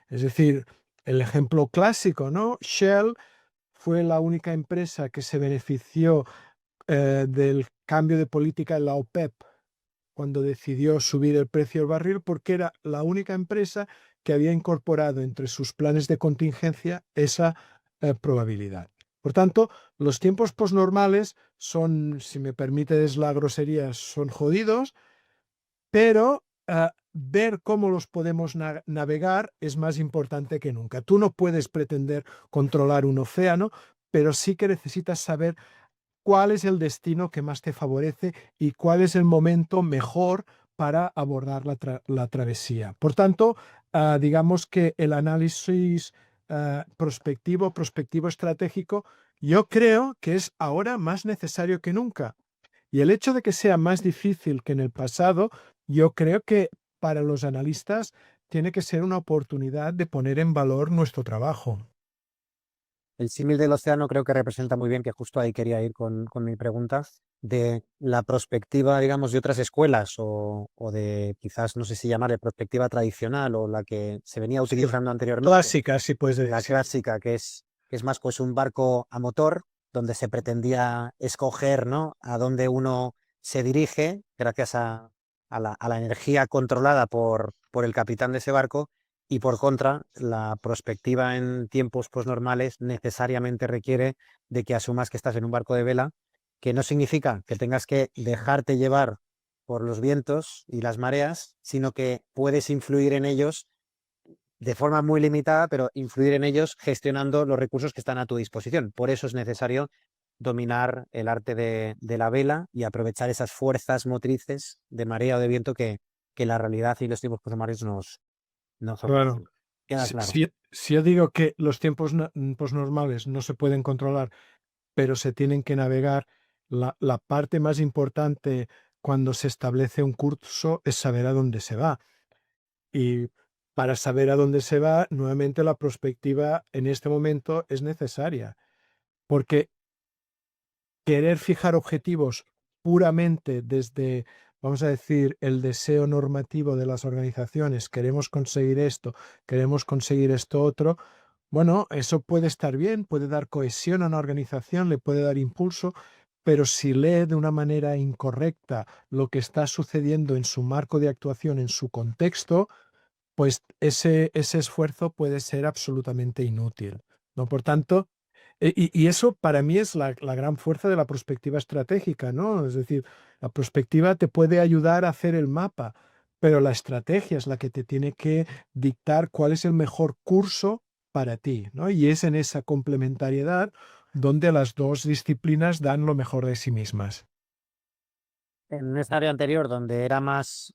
Es decir, el ejemplo clásico, ¿no? Shell fue la única empresa que se benefició del cambio de política en la OPEP cuando decidió subir el precio del barril, porque era la única empresa que había incorporado entre sus planes de contingencia esa probabilidad. Por tanto, los tiempos posnormales son, si me permites la grosería, son jodidos, pero ver cómo los podemos navegar es más importante que nunca. Tú no puedes pretender controlar un océano, pero sí que necesitas saber cuál es el destino que más te favorece y cuál es el momento mejor para abordar la travesía. Por tanto, digamos que el análisis prospectivo estratégico, yo creo que es ahora más necesario que nunca. Y el hecho de que sea más difícil que en el pasado, yo creo que para los analistas tiene que ser una oportunidad de poner en valor nuestro trabajo. El símil del océano creo que representa muy bien, que justo ahí quería ir con mi pregunta, de la perspectiva, digamos, de otras escuelas o de quizás, no sé si llamarle perspectiva tradicional o la que se venía Sí, utilizando anteriormente, clásica, si puedes la decir. clásica, que es más pues un barco a motor, donde se pretendía escoger, ¿no?, a dónde uno se dirige gracias a la energía controlada por el capitán de ese barco. Y por contra, la prospectiva en tiempos posnormales necesariamente requiere de que asumas que estás en un barco de vela, que no significa que tengas que dejarte llevar por los vientos y las mareas, sino que puedes influir en ellos de forma muy limitada, pero influir en ellos gestionando los recursos que están a tu disposición. Por eso es necesario dominar el arte de la vela y aprovechar esas fuerzas motrices de marea o de viento que la realidad y los tiempos posnormales nos Claro. ofrecen. Queda claro. Si yo digo que los tiempos posnormales no se pueden controlar, pero se tienen que navegar, la parte más importante cuando se establece un curso es saber a dónde se va. Y para saber a dónde se va, nuevamente la prospectiva en este momento es necesaria, porque querer fijar objetivos puramente desde, vamos a decir, el deseo normativo de las organizaciones, queremos conseguir esto otro, bueno, eso puede estar bien, puede dar cohesión a una organización, le puede dar impulso, pero si lee de una manera incorrecta lo que está sucediendo en su marco de actuación, en su contexto, pues ese esfuerzo puede ser absolutamente inútil, ¿no? Por tanto, y eso para mí es la gran fuerza de la perspectiva estratégica, ¿no? Es decir, la perspectiva te puede ayudar a hacer el mapa, pero la estrategia es la que te tiene que dictar cuál es el mejor curso para ti, ¿no? Y es en esa complementariedad donde las dos disciplinas dan lo mejor de sí mismas. En esta área anterior, donde era más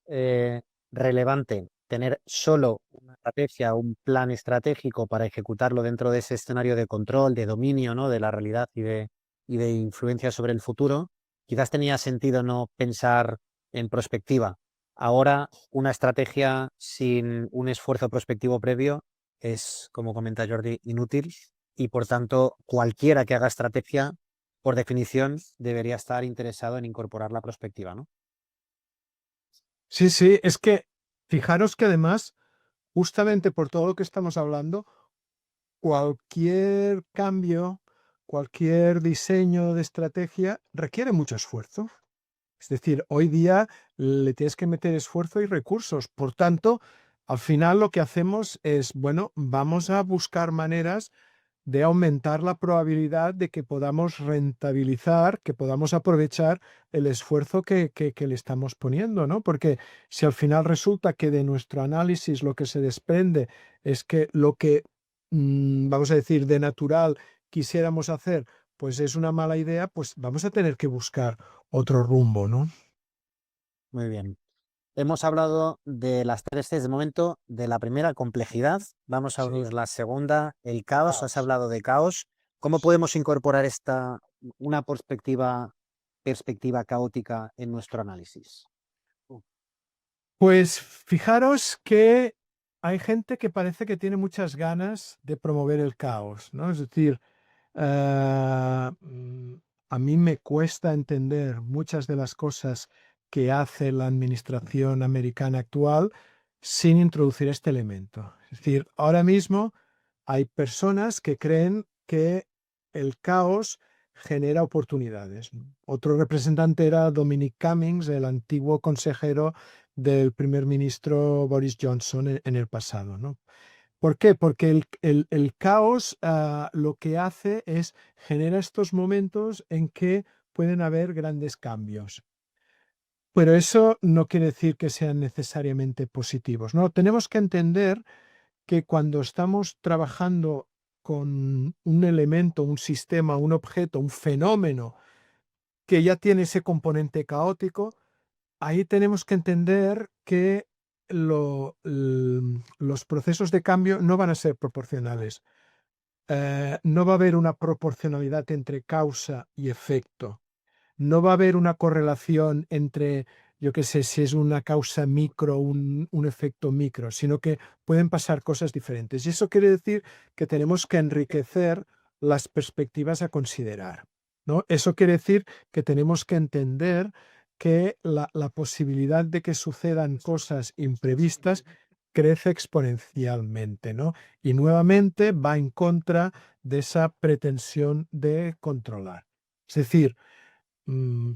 relevante tener solo una estrategia, un plan estratégico para ejecutarlo dentro de ese escenario de control, de dominio, ¿no?, de la realidad y de influencia sobre el futuro, quizás tenía sentido no pensar en prospectiva. Ahora, una estrategia sin un esfuerzo prospectivo previo es, como comenta Jordi, inútil y por tanto cualquiera que haga estrategia por definición, debería estar interesado en incorporar la prospectiva, ¿no? Sí, sí, es que fijaros que además, justamente por todo lo que estamos hablando, cualquier cambio, cualquier diseño de estrategia requiere mucho esfuerzo. Es decir, hoy día le tienes que meter esfuerzo y recursos. Por tanto, al final lo que hacemos es, bueno, vamos a buscar maneras de aumentar la probabilidad de que podamos rentabilizar, que podamos aprovechar el esfuerzo que le estamos poniendo, ¿no? Porque si al final resulta que de nuestro análisis lo que se desprende es que lo que, vamos a decir, de natural quisiéramos hacer, pues es una mala idea, pues vamos a tener que buscar otro rumbo, ¿no? Muy bien. Hemos hablado de las tres Cs de momento, de la primera, complejidad. Vamos a Sí. abrir la segunda, el caos. Has Caos. hablado de caos. ¿Cómo podemos incorporar una perspectiva caótica en nuestro análisis? Pues fijaros que hay gente que parece que tiene muchas ganas de promover el caos, ¿no? Es decir, ah, mm, a mí me cuesta entender muchas de las cosas que hace la administración americana actual sin introducir este elemento. Es decir, ahora mismo hay personas que creen que el caos genera oportunidades, ¿no? Otro representante era Dominic Cummings, el antiguo consejero del primer ministro Boris Johnson en el pasado, ¿no? ¿Por qué? Porque el caos lo que hace es genera estos momentos en que pueden haber grandes cambios. Pero eso no quiere decir que sean necesariamente positivos, ¿no? Tenemos que entender que cuando estamos trabajando con un elemento, un sistema, un objeto, un fenómeno que ya tiene ese componente caótico, ahí tenemos que entender que los procesos de cambio no van a ser proporcionales. No va a haber una proporcionalidad entre causa y efecto. No va a haber una correlación entre, yo qué sé, si es una causa micro, un efecto micro, sino que pueden pasar cosas diferentes. Y eso quiere decir que tenemos que enriquecer las perspectivas a considerar, ¿no? Eso quiere decir que tenemos que entender que la posibilidad de que sucedan cosas imprevistas crece exponencialmente, ¿no? Y nuevamente va en contra de esa pretensión de controlar. Es decir,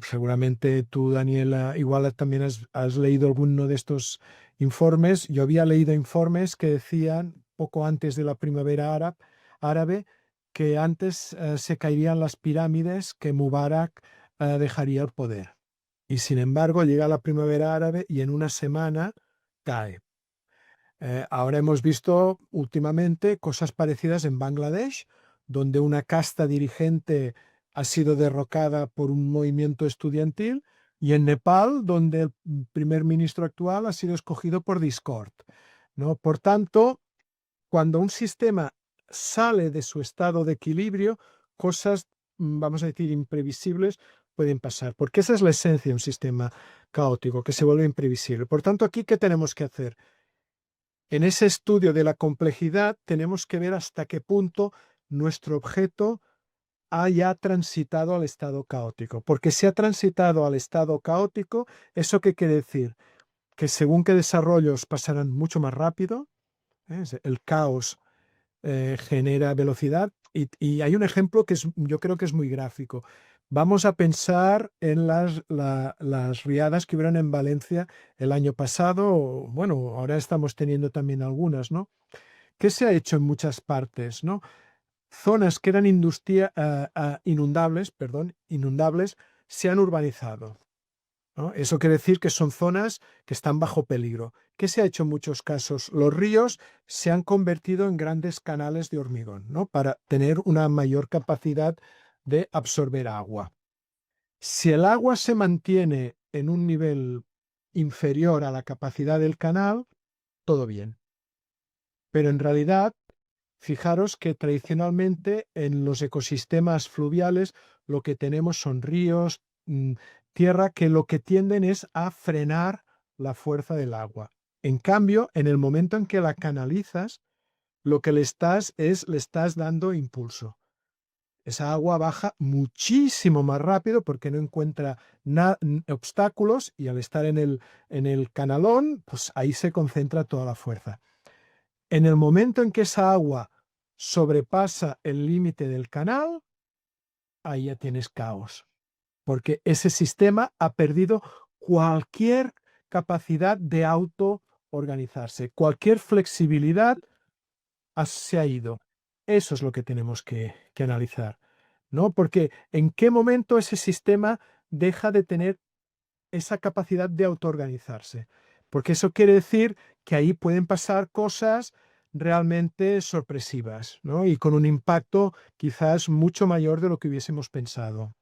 seguramente tú, Daniela, igual también has leído alguno de estos informes. Yo había leído informes que decían, poco antes de la primavera árabe, que antes se caerían las pirámides, que Mubarak dejaría el poder. Y sin embargo, llega la primavera árabe y en una semana cae. Ahora hemos visto últimamente cosas parecidas en Bangladesh, donde una casta dirigente ha sido derrocada por un movimiento estudiantil, y en Nepal, donde el primer ministro actual ha sido escogido por Discord, ¿no? Por tanto, cuando un sistema sale de su estado de equilibrio, cosas, vamos a decir, imprevisibles pueden pasar, porque esa es la esencia de un sistema caótico, que se vuelve imprevisible. Por tanto, aquí, ¿qué tenemos que hacer? En ese estudio de la complejidad tenemos que ver hasta qué punto nuestro objeto ha ya transitado al estado caótico. Porque si ha transitado al estado caótico, ¿eso qué quiere decir? Que según qué desarrollos pasarán mucho más rápido, ¿eh? El caos genera velocidad. Y hay un ejemplo que yo creo que es muy gráfico. Vamos a pensar en las riadas que hubieron en Valencia el año pasado. Bueno, ahora estamos teniendo también algunas, ¿no? ¿Qué se ha hecho en muchas partes, ¿no? Zonas que eran inundables, perdón, inundables, se han urbanizado, ¿no? Eso quiere decir que son zonas que están bajo peligro. ¿Qué se ha hecho en muchos casos? Los ríos se han convertido en grandes canales de hormigón, ¿no? Para tener una mayor capacidad de absorber agua. Si el agua se mantiene en un nivel inferior a la capacidad del canal, todo bien. Pero en realidad, fijaros que tradicionalmente en los ecosistemas fluviales lo que tenemos son ríos, tierra, que lo que tienden es a frenar la fuerza del agua. En cambio, en el momento en que la canalizas, lo que le estás dando impulso. Esa agua baja muchísimo más rápido porque no encuentra obstáculos, y al estar en el canalón, pues ahí se concentra toda la fuerza. En el momento en que esa agua sobrepasa el límite del canal, ahí ya tienes caos, porque ese sistema ha perdido cualquier capacidad de autoorganizarse, cualquier flexibilidad se ha ido. Eso es lo que tenemos que analizar, ¿no? Porque ¿en qué momento ese sistema deja de tener esa capacidad de autoorganizarse? Porque eso quiere decir que ahí pueden pasar cosas realmente sorpresivas, ¿no? Y con un impacto quizás mucho mayor de lo que hubiésemos pensado.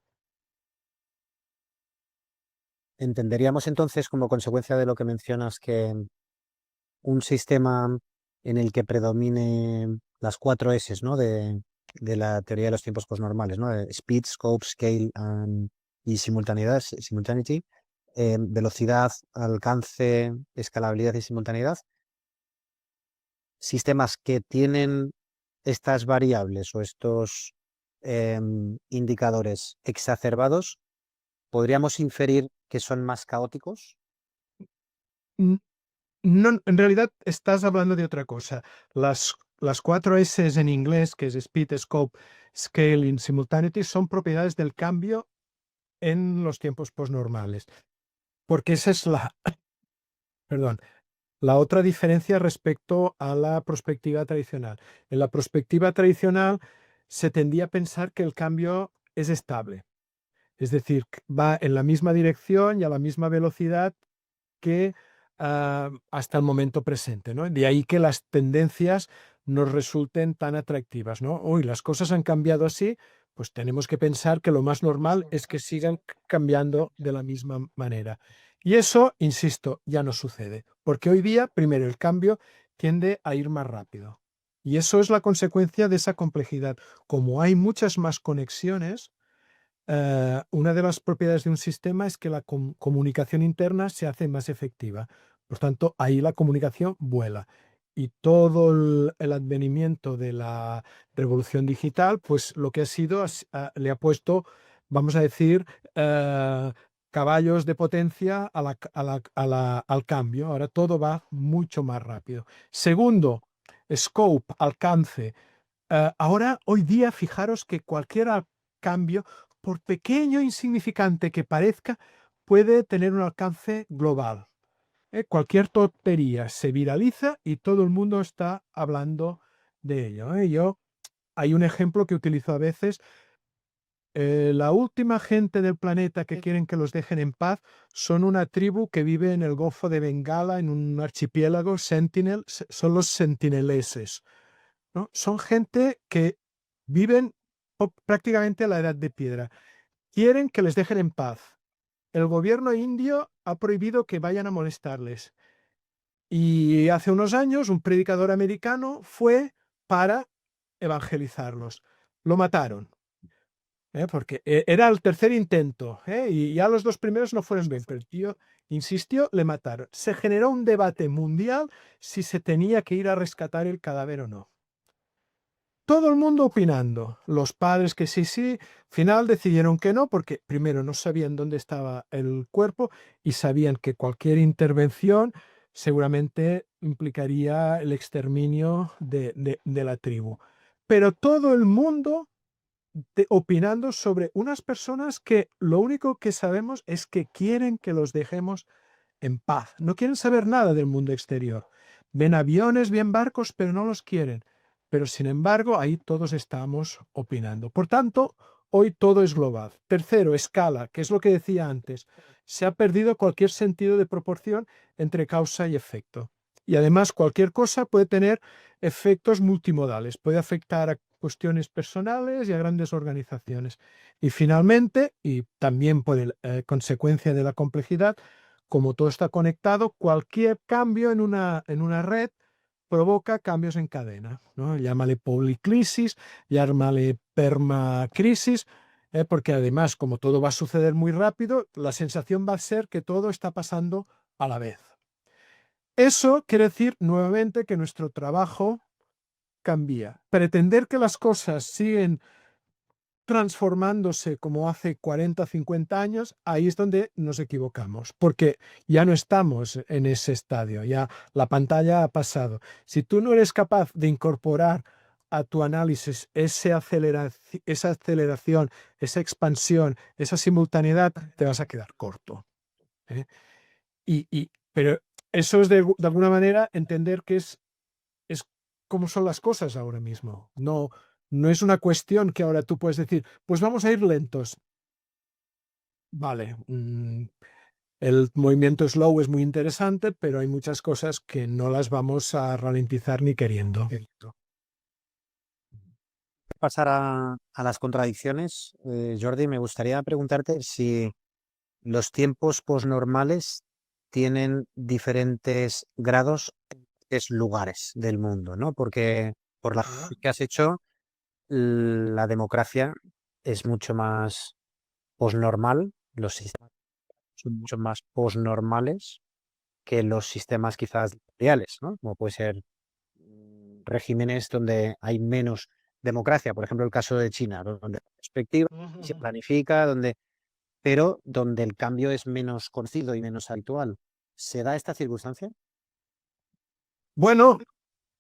Entenderíamos entonces, como consecuencia de lo que mencionas, que un sistema en el que predomine las 4 S, ¿no? De la teoría de los tiempos posnormales, ¿no? De speed, scope, scale y simultaneidad, simultaneity, velocidad, alcance, escalabilidad y simultaneidad. Sistemas que tienen estas variables o estos indicadores exacerbados, ¿podríamos inferir que son más caóticos? N- No, en realidad estás hablando de otra cosa. Las 4 S en inglés, que es speed, scope, scale y simultaneity, son propiedades del cambio en los tiempos posnormales. Porque esa es perdón, la otra diferencia respecto a la perspectiva tradicional. En la perspectiva tradicional se tendía a pensar que el cambio es estable, es decir, que va en la misma dirección y a la misma velocidad que hasta el momento presente, ¿no? De ahí que las tendencias nos resulten tan atractivas, ¿no? Hoy las cosas han cambiado así, pues tenemos que pensar que lo más normal es que sigan cambiando de la misma manera. Y eso, insisto, ya no sucede, porque hoy día, primero, el cambio tiende a ir más rápido. Y eso es la consecuencia de esa complejidad. Como hay muchas más conexiones, una de las propiedades de un sistema es que la comunicación interna se hace más efectiva. Por tanto, ahí la comunicación vuela. Y todo el advenimiento de la revolución digital, pues lo que ha sido, le ha puesto, vamos a decir, eh, caballos de potencia al cambio. Ahora todo va mucho más rápido. Segundo, scope, alcance. Ahora, hoy día, fijaros que cualquier cambio, por pequeño e insignificante que parezca, puede tener un alcance global. Cualquier tontería se viraliza y todo el mundo está hablando de ello. Hay un ejemplo que utilizo a veces. La última gente del planeta que quieren que los dejen en paz son una tribu que vive en el Golfo de Bengala, en un archipiélago, Sentinel, son los sentineleses, ¿no? Son gente que viven prácticamente a la edad de piedra. Quieren que les dejen en paz. El gobierno indio ha prohibido que vayan a molestarles. Y hace unos años un predicador americano fue para evangelizarlos. Lo mataron, porque era el tercer intento, y ya los dos primeros no fueron bien, pero el tío insistió, le mataron. Se generó un debate mundial si se tenía que ir a rescatar el cadáver o no. Todo el mundo opinando. Los padres que sí, sí, final decidieron que no, porque primero no sabían dónde estaba el cuerpo y sabían que cualquier intervención seguramente implicaría el exterminio de la tribu. Pero todo el mundo opinando sobre unas personas que lo único que sabemos es que quieren que los dejemos en paz. No quieren saber nada del mundo exterior. Ven aviones, ven barcos, pero no los quieren. Pero sin embargo, ahí todos estamos opinando. Por tanto, hoy todo es global. Tercero, escala, que es lo que decía antes. Se ha perdido cualquier sentido de proporción entre causa y efecto. Y además, cualquier cosa puede tener efectos multimodales. Puede afectar a cuestiones personales y a grandes organizaciones. Y finalmente, y también por consecuencia de la complejidad, como todo está conectado, cualquier cambio en una red provoca cambios en cadena, ¿no? Llámale policrisis, llámale permacrisis, porque además, como todo va a suceder muy rápido, la sensación va a ser que todo está pasando a la vez. Eso quiere decir nuevamente que nuestro trabajo cambia. Pretender que las cosas siguen transformándose como hace 40, 50 años, ahí es donde nos equivocamos, porque ya no estamos en ese estadio, ya la pantalla ha pasado. Si tú no eres capaz de incorporar a tu análisis esa aceleración, esa expansión, esa simultaneidad, te vas a quedar corto, ¿eh? Pero eso es de alguna manera entender que es como son las cosas ahora mismo. No, no es una cuestión que ahora tú puedes decir, pues vamos a ir lentos. Vale, el movimiento slow es muy interesante, pero hay muchas cosas que no las vamos a ralentizar ni queriendo. Pasar a las contradicciones, Jordi, me gustaría preguntarte si los tiempos posnormales tienen diferentes grados en diferentes lugares del mundo, ¿no? Porque por la que has hecho, la democracia es mucho más posnormal, los sistemas son mucho más posnormales que los sistemas quizás dictatoriales, ¿no? Como puede ser regímenes donde hay menos democracia, por ejemplo, el caso de China, donde la perspectiva se planifica, pero donde el cambio es menos conocido y menos habitual. ¿Se da esta circunstancia? Bueno,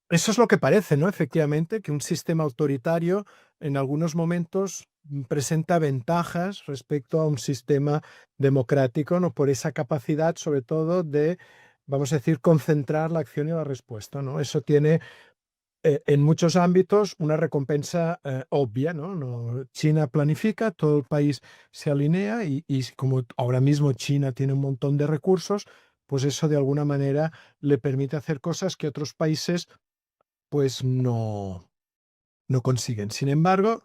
eso es lo que parece, ¿no? Efectivamente, que un sistema autoritario en algunos momentos presenta ventajas respecto a un sistema democrático, ¿no? Por esa capacidad, sobre todo, de, vamos a decir, concentrar la acción y la respuesta, ¿no? Eso tiene en muchos ámbitos una recompensa obvia, ¿no? China planifica, todo el país se alinea y como ahora mismo China tiene un montón de recursos, pues eso de alguna manera le permite hacer cosas que otros países pues no consiguen. Sin embargo,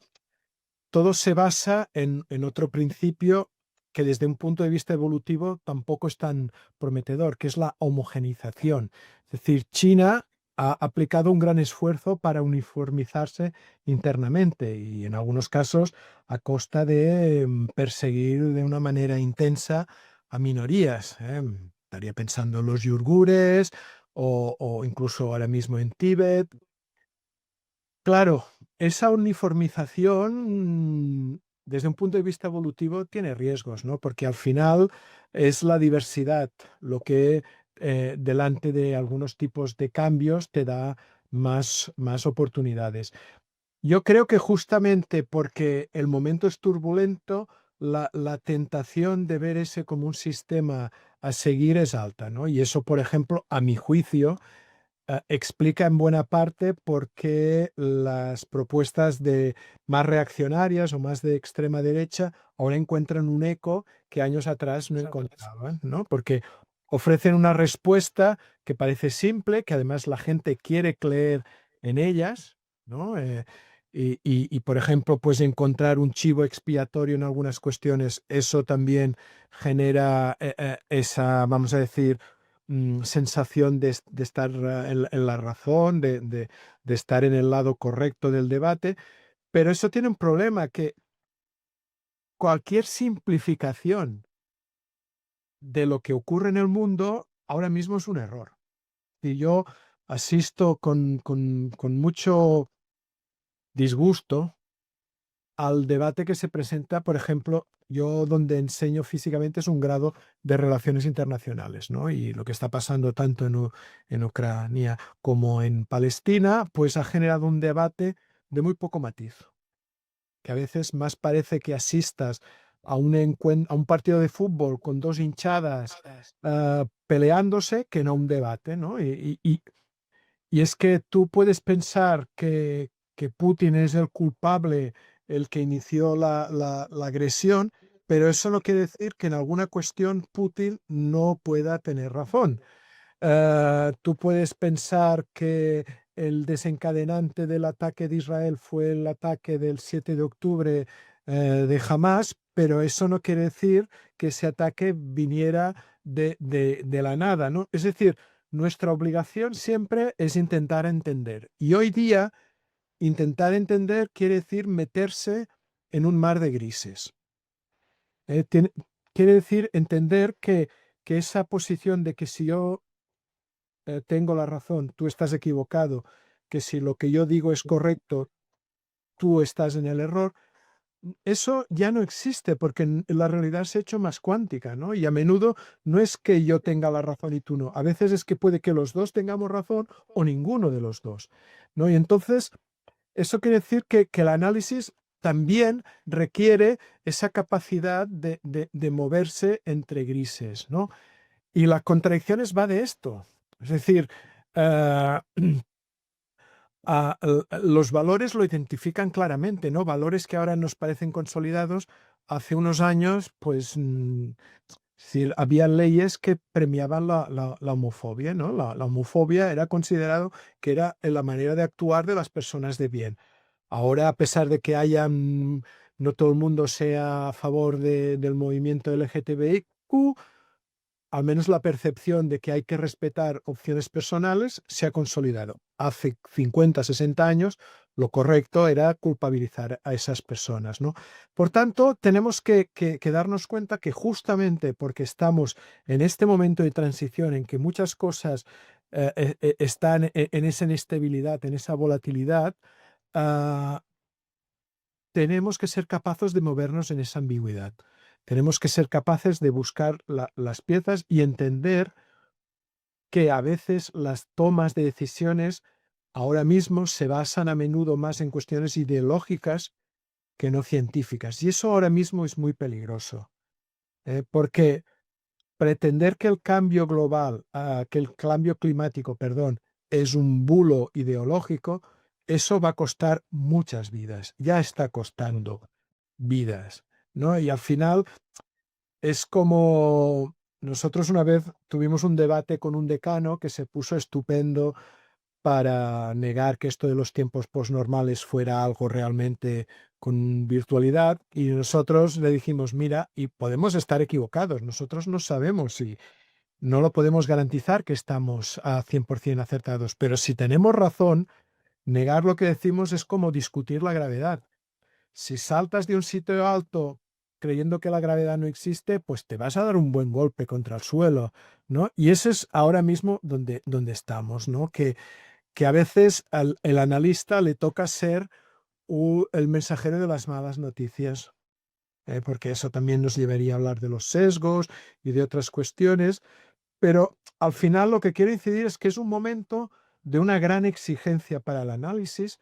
todo se basa en otro principio que desde un punto de vista evolutivo tampoco es tan prometedor, que es la homogeneización. Es decir, China ha aplicado un gran esfuerzo para uniformizarse internamente y en algunos casos a costa de perseguir de una manera intensa a minorías. Estaría pensando en los yurgures o incluso ahora mismo en Tíbet. Claro, esa uniformización, desde un punto de vista evolutivo, tiene riesgos, ¿no? Porque al final es la diversidad lo que delante de algunos tipos de cambios te da más oportunidades. Yo creo que justamente porque el momento es turbulento, la tentación de ver ese como un sistema a seguir es alta, ¿no? Y eso, por ejemplo, a mi juicio, explica en buena parte por qué las propuestas de más reaccionarias o más de extrema derecha ahora encuentran un eco que años atrás no encontraban, ¿no? Porque ofrecen una respuesta que parece simple, que además la gente quiere creer en ellas, ¿no? Por ejemplo, pues encontrar un chivo expiatorio en algunas cuestiones, eso también genera esa, vamos a decir, sensación de estar en la razón, de estar en el lado correcto del debate, pero eso tiene un problema, que cualquier simplificación de lo que ocurre en el mundo ahora mismo es un error. Y yo asisto con mucho disgusto al debate que se presenta, por ejemplo, yo donde enseño físicamente es un grado de relaciones internacionales, ¿no? Y lo que está pasando tanto en Ucrania como en Palestina, pues ha generado un debate de muy poco matiz, que a veces más parece que asistas a a un partido de fútbol con dos hinchadas peleándose que no a un debate, ¿no? Y es que tú puedes pensar que Putin es el culpable, el que inició la agresión, pero eso no quiere decir que en alguna cuestión Putin no pueda tener razón. Tú puedes pensar que el desencadenante del ataque de Israel fue el ataque del 7 de octubre de Hamas, pero eso no quiere decir que ese ataque viniera de la nada, ¿no? Es decir, nuestra obligación siempre es intentar entender. Y hoy día, intentar entender quiere decir meterse en un mar de grises. ¿eh? Tiene- Quiere decir entender que esa posición de que si yo tengo la razón, tú estás equivocado, que si lo que yo digo es correcto, tú estás en el error, eso ya no existe porque la realidad se ha hecho más cuántica, ¿no? Y a menudo no es que yo tenga la razón y tú no, a veces es que puede que los dos tengamos razón o ninguno de los dos, ¿no? Y entonces, eso quiere decir que el análisis también requiere esa capacidad de moverse entre grises, ¿no? Y las contradicciones va de esto. Es decir, eh, los valores lo identifican claramente, ¿no? Valores que ahora nos parecen consolidados. Hace unos años, pues, sí, había leyes que premiaban la homofobia, ¿no? La homofobia era considerado que era la manera de actuar de las personas de bien. Ahora, a pesar de que no todo el mundo sea a favor del movimiento LGTBIQ, al menos la percepción de que hay que respetar opciones personales se ha consolidado. Hace 50, 60 años, lo correcto era culpabilizar a esas personas, ¿no? Por tanto, tenemos que darnos cuenta que justamente porque estamos en este momento de transición en que muchas cosas están en esa inestabilidad, en esa volatilidad, ah, tenemos que ser capaces de movernos en esa ambigüedad. Tenemos que ser capaces de buscar las piezas y entender que a veces las tomas de decisiones ahora mismo se basan a menudo más en cuestiones ideológicas que no científicas. Y eso ahora mismo es muy peligroso, porque pretender que el cambio global, que el cambio climático, perdón, es un bulo ideológico, eso va a costar muchas vidas. Ya está costando vidas, ¿no? Y al final es como nosotros una vez tuvimos un debate con un decano que se puso estupendo para negar que esto de los tiempos posnormales fuera algo realmente con virtualidad y nosotros le dijimos, mira, y podemos estar equivocados, nosotros no sabemos si no lo podemos garantizar que estamos a 100% acertados, pero si tenemos razón, negar lo que decimos es como discutir la gravedad. Si saltas de un sitio alto creyendo que la gravedad no existe, pues te vas a dar un buen golpe contra el suelo, ¿no? Y eso es ahora mismo donde estamos, ¿no? Que a veces el analista le toca ser el mensajero de las malas noticias, porque eso también nos llevaría a hablar de los sesgos y de otras cuestiones, pero al final lo que quiero incidir es que es un momento de una gran exigencia para el análisis,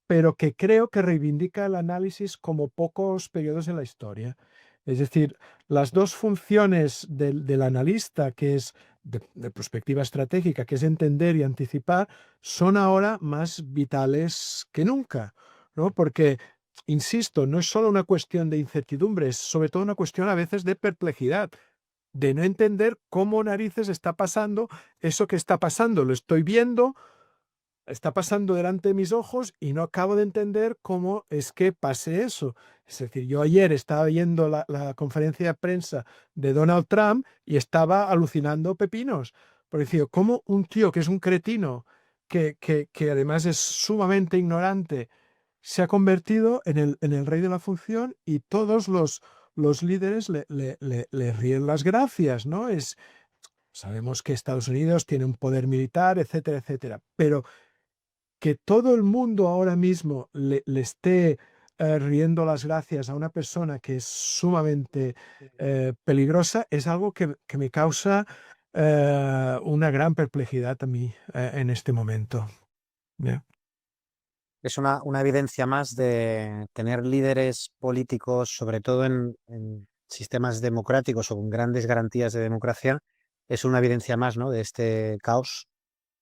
pero que creo que reivindica el análisis como pocos periodos en la historia. Es decir, las dos funciones del analista, que es de perspectiva estratégica, que es entender y anticipar, son ahora más vitales que nunca, ¿no? Porque, insisto, no es solo una cuestión de incertidumbre, es sobre todo una cuestión a veces de perplejidad, de no entender cómo narices está pasando eso que está pasando. Lo estoy viendo, está pasando delante de mis ojos y no acabo de entender cómo es que pase eso. Es decir, yo ayer estaba viendo la conferencia de prensa de Donald Trump y estaba alucinando pepinos. Porque decía, ¿cómo un tío que es un cretino, que además es sumamente ignorante, se ha convertido en el rey de la función y todos los líderes le ríen las gracias, ¿no? Sabemos que Estados Unidos tiene un poder militar, etcétera, etcétera, pero que todo el mundo ahora mismo le esté riendo las gracias a una persona que es sumamente peligrosa es algo que me causa una gran perplejidad a mí en este momento. Yeah. Es una evidencia más de tener líderes políticos, sobre todo en sistemas democráticos o con grandes garantías de democracia, es una evidencia más, ¿no? De este caos,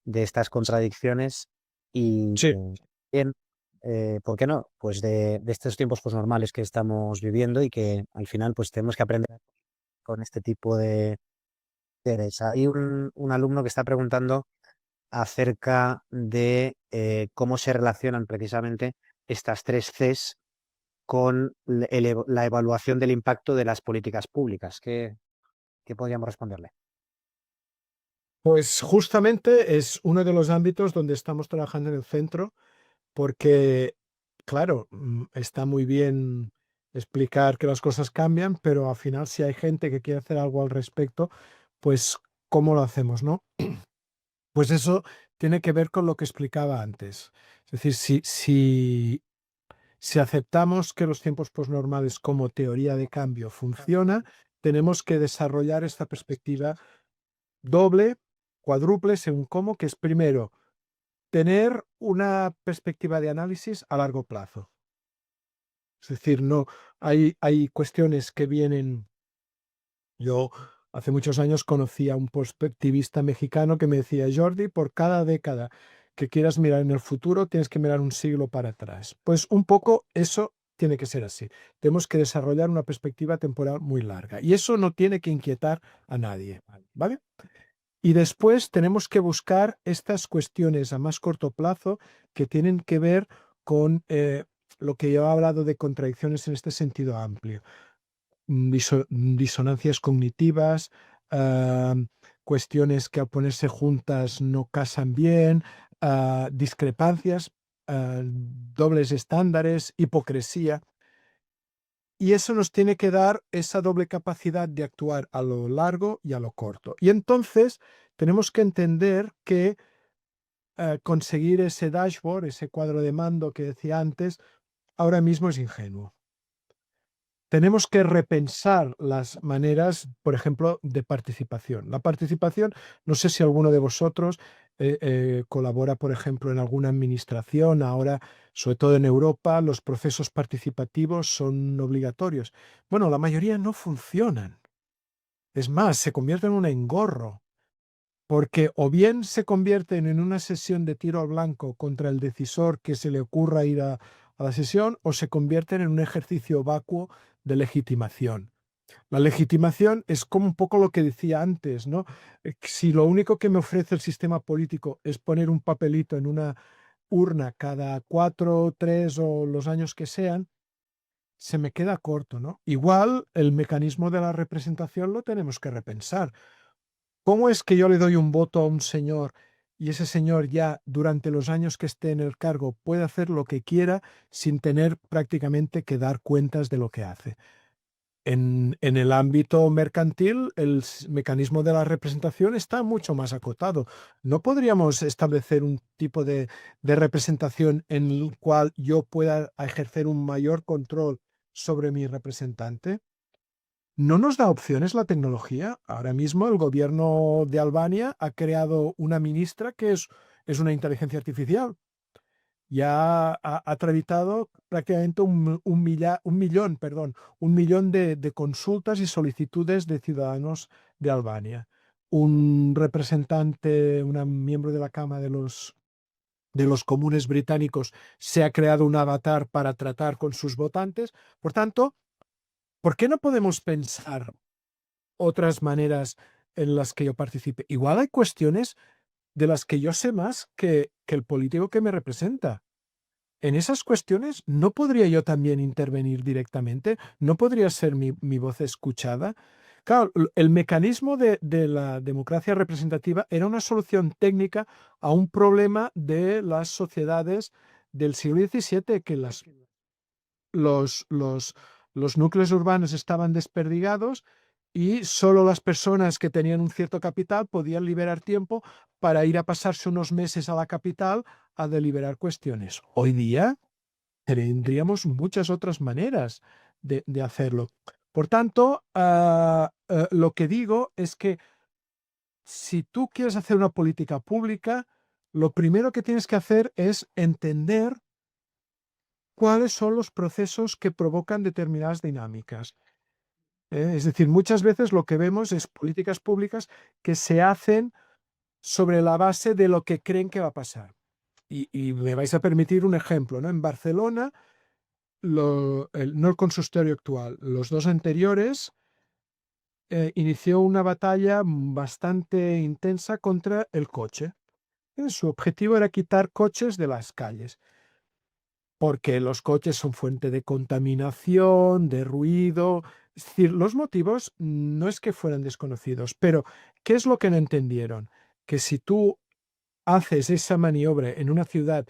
de estas contradicciones y Sí, bien, ¿por qué no? Pues de estos tiempos pues, normales que estamos viviendo y que al final pues tenemos que aprender con este tipo de seres. Hay un alumno que está preguntando acerca de cómo se relacionan precisamente estas tres Cs con la evaluación del impacto de las políticas públicas. ¿Qué podríamos responderle? pues justamente es uno de los ámbitos donde estamos trabajando en el centro, porque, claro, está muy bien explicar que las cosas cambian, pero al final si hay gente que quiere hacer algo al respecto, pues ¿cómo lo hacemos, no? Pues eso tiene que ver con lo que explicaba antes. Es decir, si aceptamos que los tiempos posnormales como teoría de cambio funciona, tenemos que desarrollar esta perspectiva doble, cuádruple, según cómo, que es primero tener una perspectiva de análisis a largo plazo. Es decir, no hay cuestiones que vienen. Yo hace muchos años conocí a un perspectivista mexicano que me decía, Jordi, por cada década que quieras mirar en el futuro, tienes que mirar un siglo para atrás. Pues un poco eso tiene que ser así. Tenemos que desarrollar una perspectiva temporal muy larga y eso no tiene que inquietar a nadie, ¿vale? Y después tenemos que buscar estas cuestiones a más corto plazo que tienen que ver con lo que yo he hablado de contradicciones en este sentido amplio, disonancias cognitivas, ah, cuestiones que al ponerse juntas no casan bien, discrepancias, dobles estándares, hipocresía. Y eso nos tiene que dar esa doble capacidad de actuar a lo largo y a lo corto. Y entonces tenemos que entender que conseguir ese dashboard, ese cuadro de mando que decía antes, ahora mismo es ingenuo. Tenemos que repensar las maneras, por ejemplo, de participación. La participación, no sé si alguno de vosotros colabora, por ejemplo, en alguna administración. Ahora, sobre todo en Europa, los procesos participativos son obligatorios. Bueno, la mayoría no funcionan. Es más, se convierten en un engorro, porque o bien se convierten en una sesión de tiro al blanco contra el decisor que se le ocurra ir a la sesión, o se convierten en un ejercicio vacuo de legitimación. La legitimación es como un poco lo que decía antes, ¿no? Si lo único que me ofrece el sistema político es poner un papelito en una urna cada 4, 3 o los años que sean, se me queda corto, ¿no? Igual el mecanismo de la representación lo tenemos que repensar. ¿Cómo es que yo le doy un voto a un señor y ese señor ya durante los años que esté en el cargo puede hacer lo que quiera sin tener prácticamente que dar cuentas de lo que hace? En el ámbito mercantil, el mecanismo de la representación está mucho más acotado. ¿No podríamos establecer un tipo de representación en el cual yo pueda ejercer un mayor control sobre mi representante? ¿No nos da opciones la tecnología? Ahora mismo el gobierno de Albania ha creado una ministra que es una inteligencia artificial. Ya ha tramitado prácticamente un millón de consultas y solicitudes de ciudadanos de Albania. Un representante, un miembro de la Cámara de los Comunes británicos se ha creado un avatar para tratar con sus votantes. Por tanto, ¿por qué no podemos pensar otras maneras en las que yo participe? Igual hay cuestiones de las que yo sé más que el político que me representa. En esas cuestiones, ¿no podría yo también intervenir directamente? ¿No podría ser mi voz escuchada? Claro, el mecanismo de la democracia representativa era una solución técnica a un problema de las sociedades del siglo XVII, que los, los, los núcleos urbanos estaban desperdigados y solo las personas que tenían un cierto capital podían liberar tiempo para ir a pasarse unos meses a la capital a deliberar cuestiones. Hoy día tendríamos muchas otras maneras de hacerlo. Por tanto, lo que digo es que si tú quieres hacer una política pública, lo primero que tienes que hacer es entender cuáles son los procesos que provocan determinadas dinámicas. Es decir, muchas veces lo que vemos es políticas públicas que se hacen sobre la base de lo que creen que va a pasar. Y me vais a permitir un ejemplo, ¿no? En Barcelona, no el consistorio actual, los dos anteriores, inició una batalla bastante intensa contra el coche. Su objetivo era quitar coches de las calles, porque los coches son fuente de contaminación, de ruido. Es decir, los motivos no es que fueran desconocidos, pero ¿qué es lo que no entendieron? Que si tú haces esa maniobra en una ciudad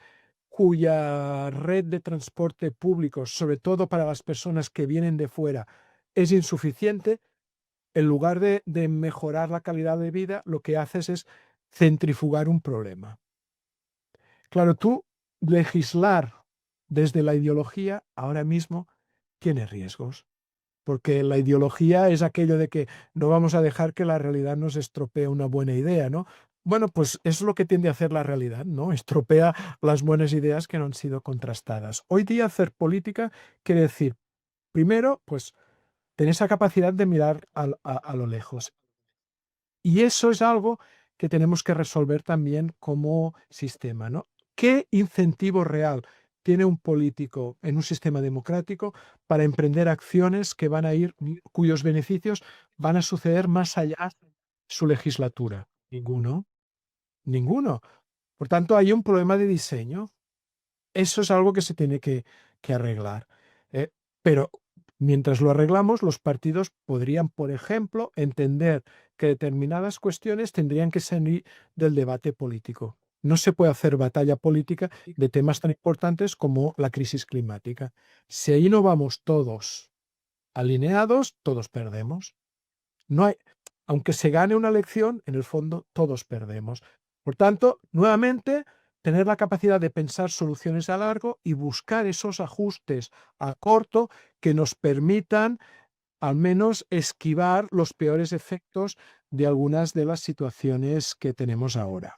cuya red de transporte público, sobre todo para las personas que vienen de fuera, es insuficiente, en lugar de mejorar la calidad de vida, lo que haces es centrifugar un problema. Claro, tú legislar desde la ideología ahora mismo tiene riesgos, porque la ideología es aquello de que no vamos a dejar que la realidad nos estropee una buena idea, ¿no? Bueno, pues es lo que tiende a hacer la realidad, ¿no? Estropea las buenas ideas que no han sido contrastadas. Hoy día hacer política quiere decir, primero, pues tener esa capacidad de mirar a lo lejos. Y eso es algo que tenemos que resolver también como sistema, ¿no? ¿Qué incentivo real tiene un político en un sistema democrático para emprender acciones que van a ir, cuyos beneficios van a suceder más allá de su legislatura? Ninguno, ninguno. Por tanto, hay un problema de diseño. Eso es algo que se tiene que arreglar. ¿Eh? Pero mientras lo arreglamos, los partidos podrían, por ejemplo, entender que determinadas cuestiones tendrían que salir del debate político. No se puede hacer batalla política de temas tan importantes como la crisis climática. Si ahí no vamos todos alineados, todos perdemos. No hay, aunque se gane una elección, en el fondo todos perdemos. Por tanto, nuevamente, tener la capacidad de pensar soluciones a largo y buscar esos ajustes a corto que nos permitan al menos esquivar los peores efectos de algunas de las situaciones que tenemos ahora.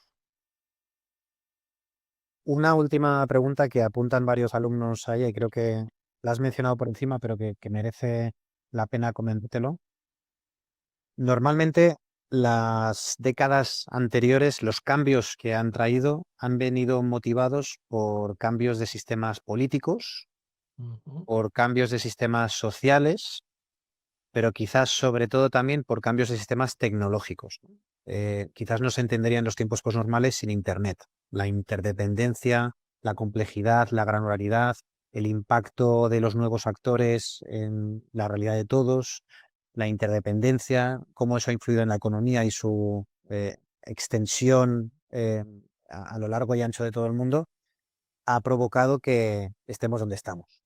Una última pregunta que apuntan varios alumnos ahí, y creo que la has mencionado por encima, pero que merece la pena comentártelo. Normalmente, las décadas anteriores, los cambios que han traído han venido motivados por cambios de sistemas políticos, Ujú. por cambios de sistemas sociales, pero quizás sobre todo también por cambios de sistemas tecnológicos. Quizás no se entendería en los tiempos posnormales sin Internet. La interdependencia, la complejidad, la granularidad, el impacto de los nuevos actores en la realidad de todos, la interdependencia, cómo eso ha influido en la economía y su extensión a lo largo y ancho de todo el mundo, ha provocado que estemos donde estamos.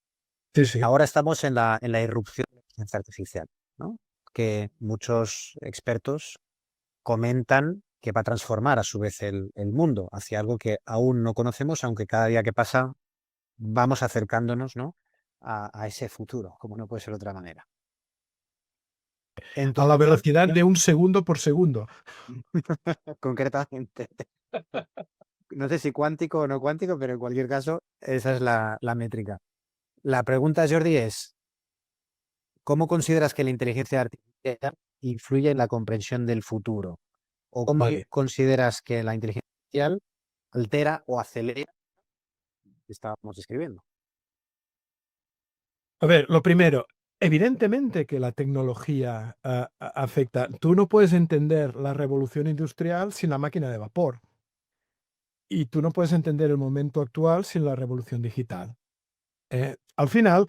Sí, sí. Ahora estamos en la irrupción de la inteligencia artificial, ¿no? Que muchos expertos comentan que va a transformar a su vez el mundo hacia algo que aún no conocemos, aunque cada día que pasa vamos acercándonos, ¿no? A ese futuro, como no puede ser de otra manera. En tu A la opinión, velocidad de un segundo por segundo. concretamente, no sé si cuántico o no cuántico, pero en cualquier caso, esa es la métrica. La pregunta, Jordi, es, ¿cómo consideras que la inteligencia artificial influye en la comprensión del futuro? ¿O cómo Vale. consideras que la inteligencia artificial altera o acelera lo que estábamos escribiendo? A ver, lo primero, evidentemente que la tecnología afecta. Tú no puedes entender la revolución industrial sin la máquina de vapor. Y tú no puedes entender el momento actual sin la revolución digital. Al final,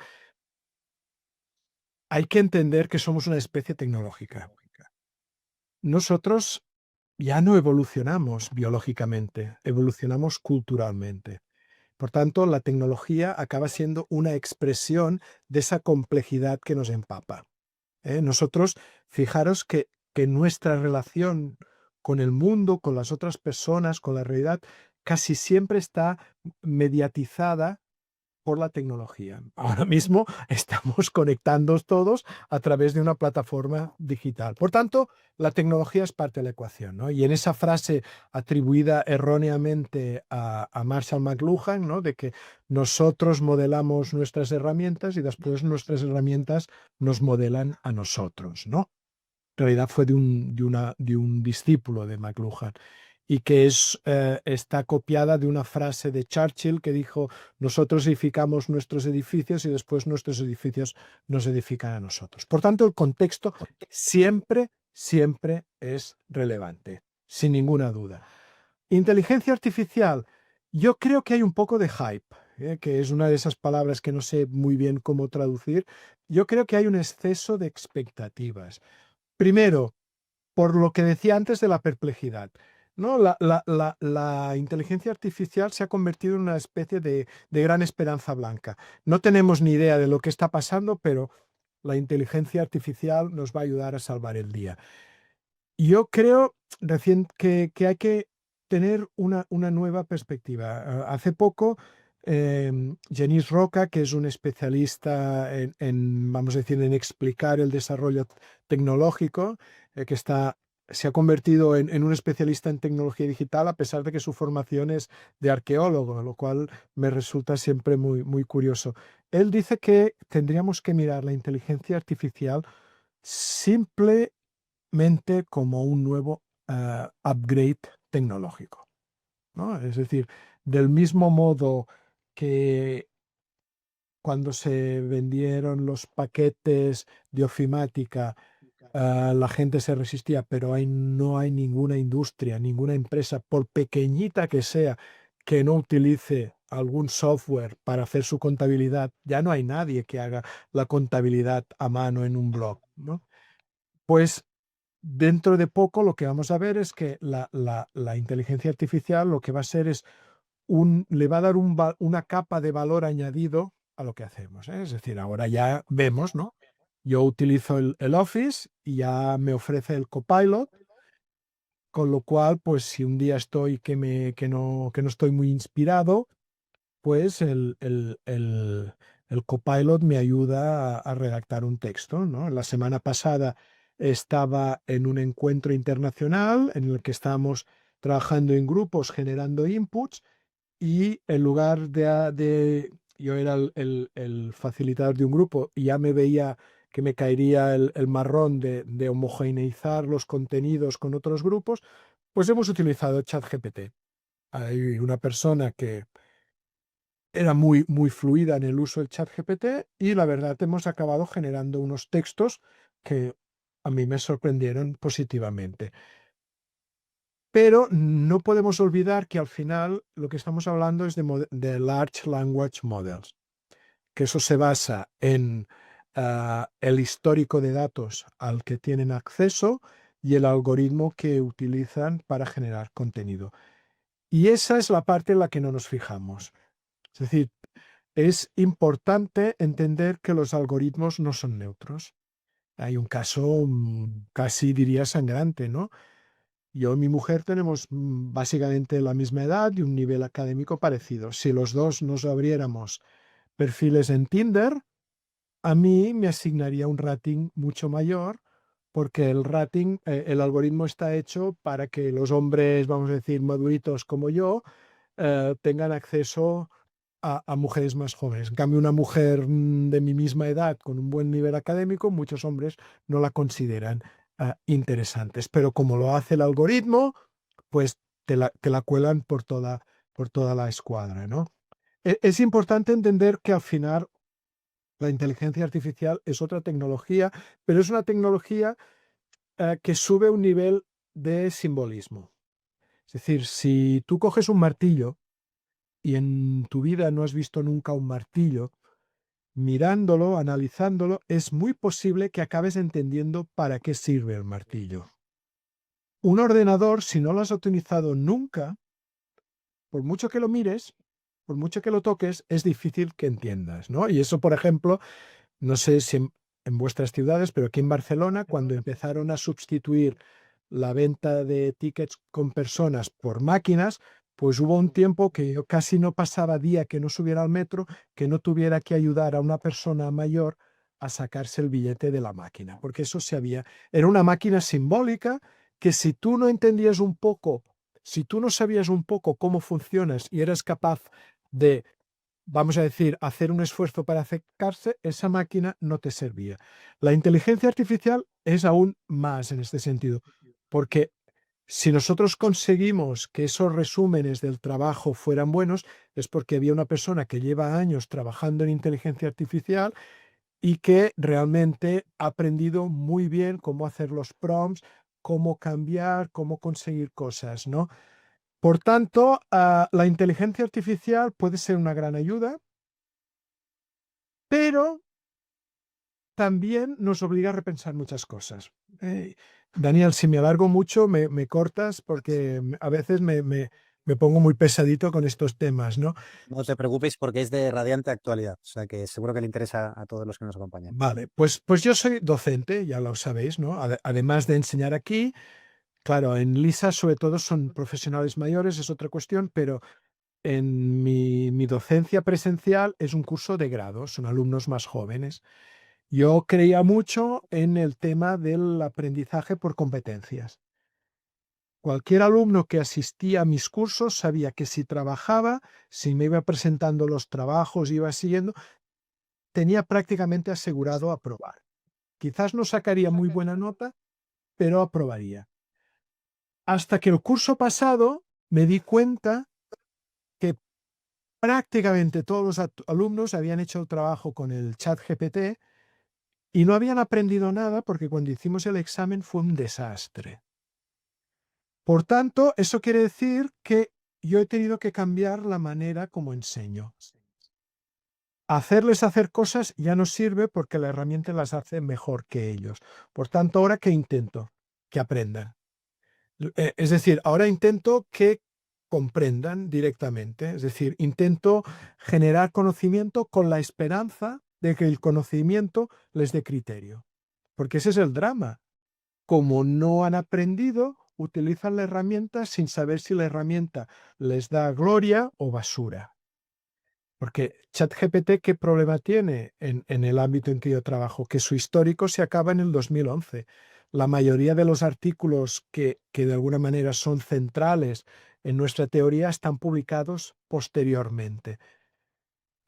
hay que entender que somos una especie tecnológica. Nosotros ya no evolucionamos biológicamente, evolucionamos culturalmente. Por tanto, la tecnología acaba siendo una expresión de esa complejidad que nos empapa. Nosotros, fijaros que nuestra relación con el mundo, con las otras personas, con la realidad, casi siempre está mediatizada por la tecnología. Ahora mismo estamos conectándonos todos a través de una plataforma digital. Por tanto, la tecnología es parte de la ecuación, ¿no? Y en esa frase atribuida erróneamente a Marshall McLuhan, ¿no? De que nosotros modelamos nuestras herramientas y después nuestras herramientas nos modelan a nosotros, ¿no? En realidad fue de un discípulo de McLuhan y que está copiada de una frase de Churchill que dijo: nosotros edificamos nuestros edificios y después nuestros edificios nos edifican a nosotros. Por tanto, el contexto siempre, siempre es relevante, sin ninguna duda. Inteligencia artificial, yo creo que hay un poco de hype, que es una de esas palabras que no sé muy bien cómo traducir. Yo creo que hay un exceso de expectativas. Primero, por lo que decía antes de la perplejidad, ¿no? La inteligencia artificial se ha convertido en una especie de gran esperanza blanca. No tenemos ni idea de lo que está pasando, pero la inteligencia artificial nos va a ayudar a salvar el día. Yo creo que hay que tener una nueva perspectiva. Hace poco, Genís Roca, que es un especialista vamos a decir, en explicar el desarrollo tecnológico, se ha convertido en un especialista en tecnología digital, a pesar de que su formación es de arqueólogo, lo cual me resulta siempre muy, muy curioso. Él dice que tendríamos que mirar la inteligencia artificial simplemente como un nuevo upgrade tecnológico, ¿no? Es decir, del mismo modo que cuando se vendieron los paquetes de ofimática, la gente se resistía, pero no hay ninguna industria, ninguna empresa, por pequeñita que sea, que no utilice algún software para hacer su contabilidad. Ya no hay nadie que haga la contabilidad a mano en un blog, ¿no? Pues dentro de poco lo que vamos a ver es que la inteligencia artificial lo que va a ser es le va a dar una capa de valor añadido a lo que hacemos, ¿eh? Es decir, ahora ya vemos, ¿no? Yo utilizo el Office y ya me ofrece el Copilot, con lo cual, pues si un día estoy que no estoy muy inspirado, pues el Copilot me ayuda a redactar un texto, ¿no? La semana pasada estaba en un encuentro internacional en el que estábamos trabajando en grupos, generando inputs, y en lugar yo era el facilitador de un grupo y ya me veía que me caería el marrón de homogeneizar los contenidos con otros grupos, pues hemos utilizado ChatGPT. Hay una persona que era muy, muy fluida en el uso del ChatGPT y la verdad hemos acabado generando unos textos que a mí me sorprendieron positivamente. Pero no podemos olvidar que al final lo que estamos hablando es de Large Language Models. que eso se basa en el histórico de datos al que tienen acceso y el algoritmo que utilizan para generar contenido. Y esa es la parte en la que no nos fijamos. Es decir, es importante entender que los algoritmos no son neutros. Hay un caso casi diría sangrante, ¿no? Yo y mi mujer tenemos básicamente la misma edad y un nivel académico parecido. Si los dos nos abriéramos perfiles en Tinder, a mí me asignaría un rating mucho mayor porque el rating, el algoritmo está hecho para que los hombres, vamos a decir, maduritos como yo, tengan acceso a mujeres más jóvenes. En cambio, una mujer de mi misma edad con un buen nivel académico, muchos hombres no la consideran interesantes. Pero como lo hace el algoritmo, pues te la cuelan por toda la escuadra, ¿no? Es importante entender que al final la inteligencia artificial es otra tecnología, pero es una tecnología que sube un nivel de simbolismo. Es decir, si tú coges un martillo y en tu vida no has visto nunca un martillo, mirándolo, analizándolo, es muy posible que acabes entendiendo para qué sirve el martillo. Un ordenador, si no lo has utilizado nunca, por mucho que lo mires, por mucho que lo toques, es difícil que entiendas, ¿no? Y eso, por ejemplo, no sé si en vuestras ciudades, pero aquí en Barcelona, cuando empezaron a sustituir la venta de tickets con personas por máquinas, pues hubo un tiempo que yo casi no pasaba día que no subiera al metro, que no tuviera que ayudar a una persona mayor a sacarse el billete de la máquina, porque eso se había, era una máquina simbólica que si tú no entendías un poco, si tú no sabías un poco cómo funcionas y eras capaz de, vamos a decir, hacer un esfuerzo para acercarse, esa máquina no te servía. La inteligencia artificial es aún más en este sentido, porque si nosotros conseguimos que esos resúmenes del trabajo fueran buenos, es porque había una persona que lleva años trabajando en inteligencia artificial y que realmente ha aprendido muy bien cómo hacer los prompts, cómo cambiar, cómo conseguir cosas, ¿no? Por tanto, la inteligencia artificial puede ser una gran ayuda, pero también nos obliga a repensar muchas cosas. Daniel, si me alargo mucho, me cortas porque a veces me pongo muy pesadito con estos temas, ¿no? No te preocupes porque es de radiante actualidad, o sea que seguro que le interesa a todos los que nos acompañan. Vale, pues yo soy docente, ya lo sabéis, ¿no? Además de enseñar aquí, claro, en LISA sobre todo son profesionales mayores, es otra cuestión, pero en mi docencia presencial es un curso de grado, son alumnos más jóvenes. Yo creía mucho en el tema del aprendizaje por competencias. Cualquier alumno que asistía a mis cursos sabía que si trabajaba, si me iba presentando los trabajos, iba siguiendo, tenía prácticamente asegurado aprobar. Quizás no sacaría muy buena nota, pero aprobaría. Hasta que el curso pasado me di cuenta que prácticamente todos los alumnos habían hecho el trabajo con el chat GPT y no habían aprendido nada porque cuando hicimos el examen fue un desastre. Por tanto, eso quiere decir que yo he tenido que cambiar la manera como enseño. Hacerles hacer cosas ya no sirve porque la herramienta las hace mejor que ellos. Por tanto, ¿ahora qué intento? Que aprendan. Es decir, ahora intento que comprendan directamente. Es decir, intento generar conocimiento con la esperanza de que el conocimiento les dé criterio. Porque ese es el drama. Como no han aprendido, utilizan la herramienta sin saber si la herramienta les da gloria o basura. Porque ChatGPT, ¿qué problema tiene en el ámbito en que yo trabajo? Que su histórico se acaba en el 2011. La mayoría de los artículos que de alguna manera son centrales en nuestra teoría están publicados posteriormente.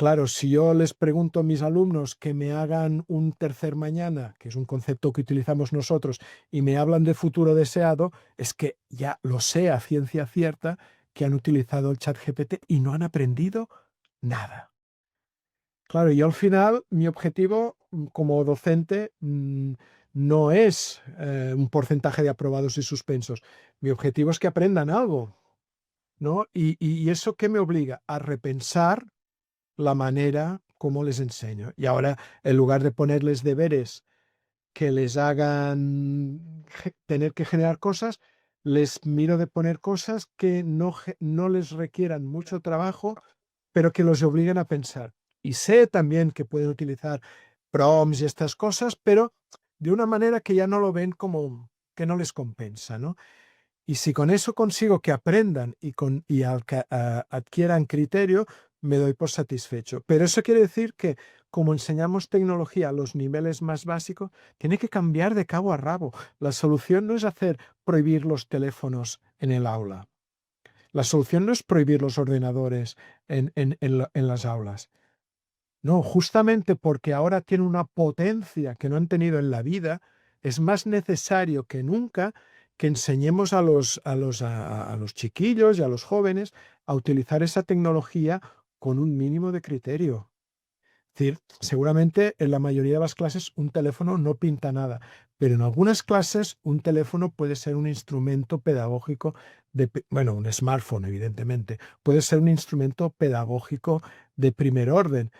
Claro, si yo les pregunto a mis alumnos que me hagan un tercer mañana, que es un concepto que utilizamos nosotros, y me hablan de futuro deseado, es que ya lo sé a ciencia cierta que han utilizado el chat GPT y no han aprendido nada. Claro, y al final mi objetivo como docente no es un porcentaje de aprobados y suspensos. Mi objetivo es que aprendan algo, ¿no? ¿Y eso qué me obliga? A repensar la manera cómo les enseño. Y ahora, en lugar de ponerles deberes que les hagan tener que generar cosas, les miro de poner cosas que no les requieran mucho trabajo, pero que los obliguen a pensar. Y sé también que pueden utilizar prompts y estas cosas, pero de una manera que ya no lo ven como que no les compensa, ¿no? Y si con eso consigo que aprendan y adquieran criterio, me doy por satisfecho. Pero eso quiere decir que como enseñamos tecnología a los niveles más básicos, tiene que cambiar de cabo a rabo. La solución no es prohibir los teléfonos en el aula. La solución no es prohibir los ordenadores en las aulas. No, justamente porque ahora tiene una potencia que no han tenido en la vida, es más necesario que nunca que enseñemos a los chiquillos y a los jóvenes a utilizar esa tecnología con un mínimo de criterio. Es decir, seguramente en la mayoría de las clases un teléfono no pinta nada, pero en algunas clases un teléfono puede ser un instrumento pedagógico bueno, un smartphone, evidentemente, puede ser un instrumento pedagógico de primer orden.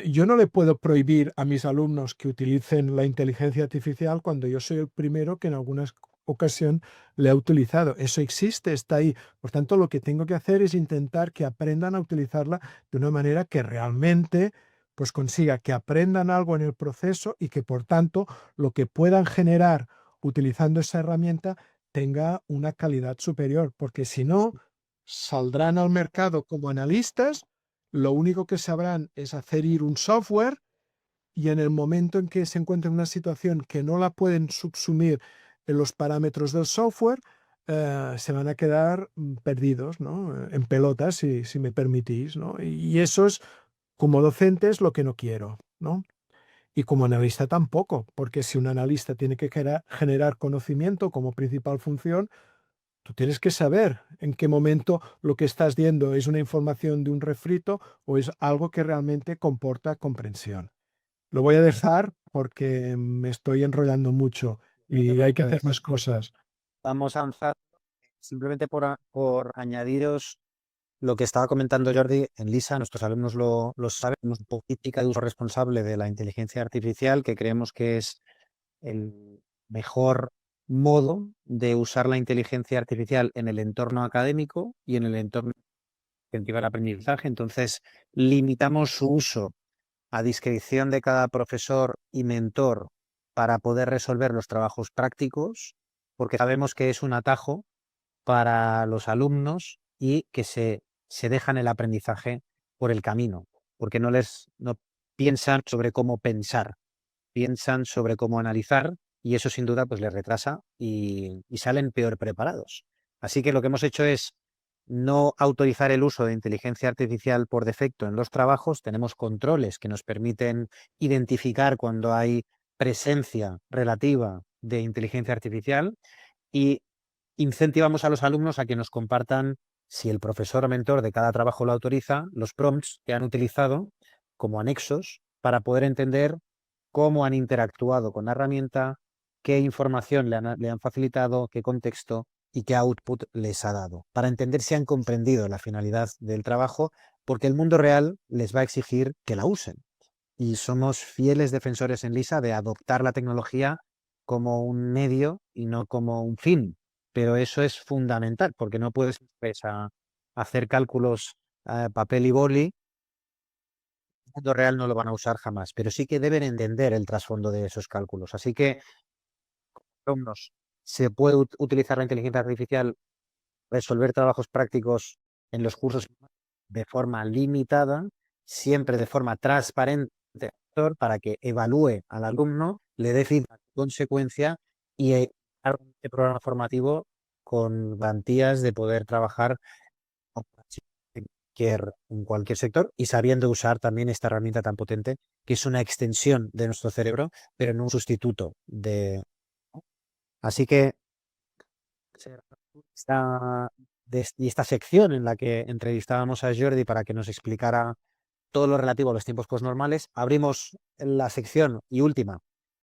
Yo no le puedo prohibir a mis alumnos que utilicen la inteligencia artificial cuando yo soy el primero que en alguna ocasión le ha utilizado. Eso existe, está ahí. Por tanto, lo que tengo que hacer es intentar que aprendan a utilizarla de una manera que realmente pues consiga que aprendan algo en el proceso y que por tanto lo que puedan generar utilizando esa herramienta tenga una calidad superior, porque si no, saldrán al mercado como analistas, lo único que sabrán es hacer ir un software y en el momento en que se encuentren en una situación que no la pueden subsumir en los parámetros del software, se van a quedar perdidos, ¿no? En pelotas, si me permitís, ¿no? Y eso es, como docente, es lo que no quiero, ¿no? Y como analista tampoco, porque si un analista tiene que generar conocimiento como principal función, tú tienes que saber en qué momento lo que estás viendo es una información de un refrito o es algo que realmente comporta comprensión. Lo voy a dejar porque me estoy enrollando mucho No te y hay que hacer preocupes. más cosas. Vamos a avanzar simplemente por añadiros lo que estaba comentando Jordi en LISA. Nuestros alumnos lo saben. Tenemos una política de uso responsable de la inteligencia artificial que creemos que es el mejor modo de usar la inteligencia artificial en el entorno académico y en el entorno que incentiva el aprendizaje. Entonces, limitamos su uso a discreción de cada profesor y mentor para poder resolver los trabajos prácticos, porque sabemos que es un atajo para los alumnos y que se dejan el aprendizaje por el camino, porque no piensan sobre cómo pensar, piensan sobre cómo analizar y eso sin duda pues les retrasa y salen peor preparados. Así que lo que hemos hecho es no autorizar el uso de inteligencia artificial por defecto en los trabajos. Tenemos controles que nos permiten identificar cuando hay presencia relativa de inteligencia artificial y incentivamos a los alumnos a que nos compartan, si el profesor o mentor de cada trabajo lo autoriza, los prompts que han utilizado como anexos para poder entender cómo han interactuado con la herramienta, qué información le han facilitado, qué contexto y qué output les ha dado, para entender si han comprendido la finalidad del trabajo, porque el mundo real les va a exigir que la usen. Y somos fieles defensores en LISA de adoptar la tecnología como un medio y no como un fin. Pero eso es fundamental, porque no puedes pues, hacer cálculos a papel y boli. El mundo real no lo van a usar jamás, pero sí que deben entender el trasfondo de esos cálculos. Así que, alumnos, se puede utilizar la inteligencia artificial, resolver trabajos prácticos en los cursos de forma limitada, siempre de forma transparente, para que evalúe al alumno, le dé feedback en consecuencia y haga este programa formativo con garantías de poder trabajar en cualquier sector y sabiendo usar también esta herramienta tan potente que es una extensión de nuestro cerebro, pero no un sustituto de... Así que esta sección en la que entrevistábamos a Jordi para que nos explicara todo lo relativo a los tiempos postnormales, abrimos la sección y última,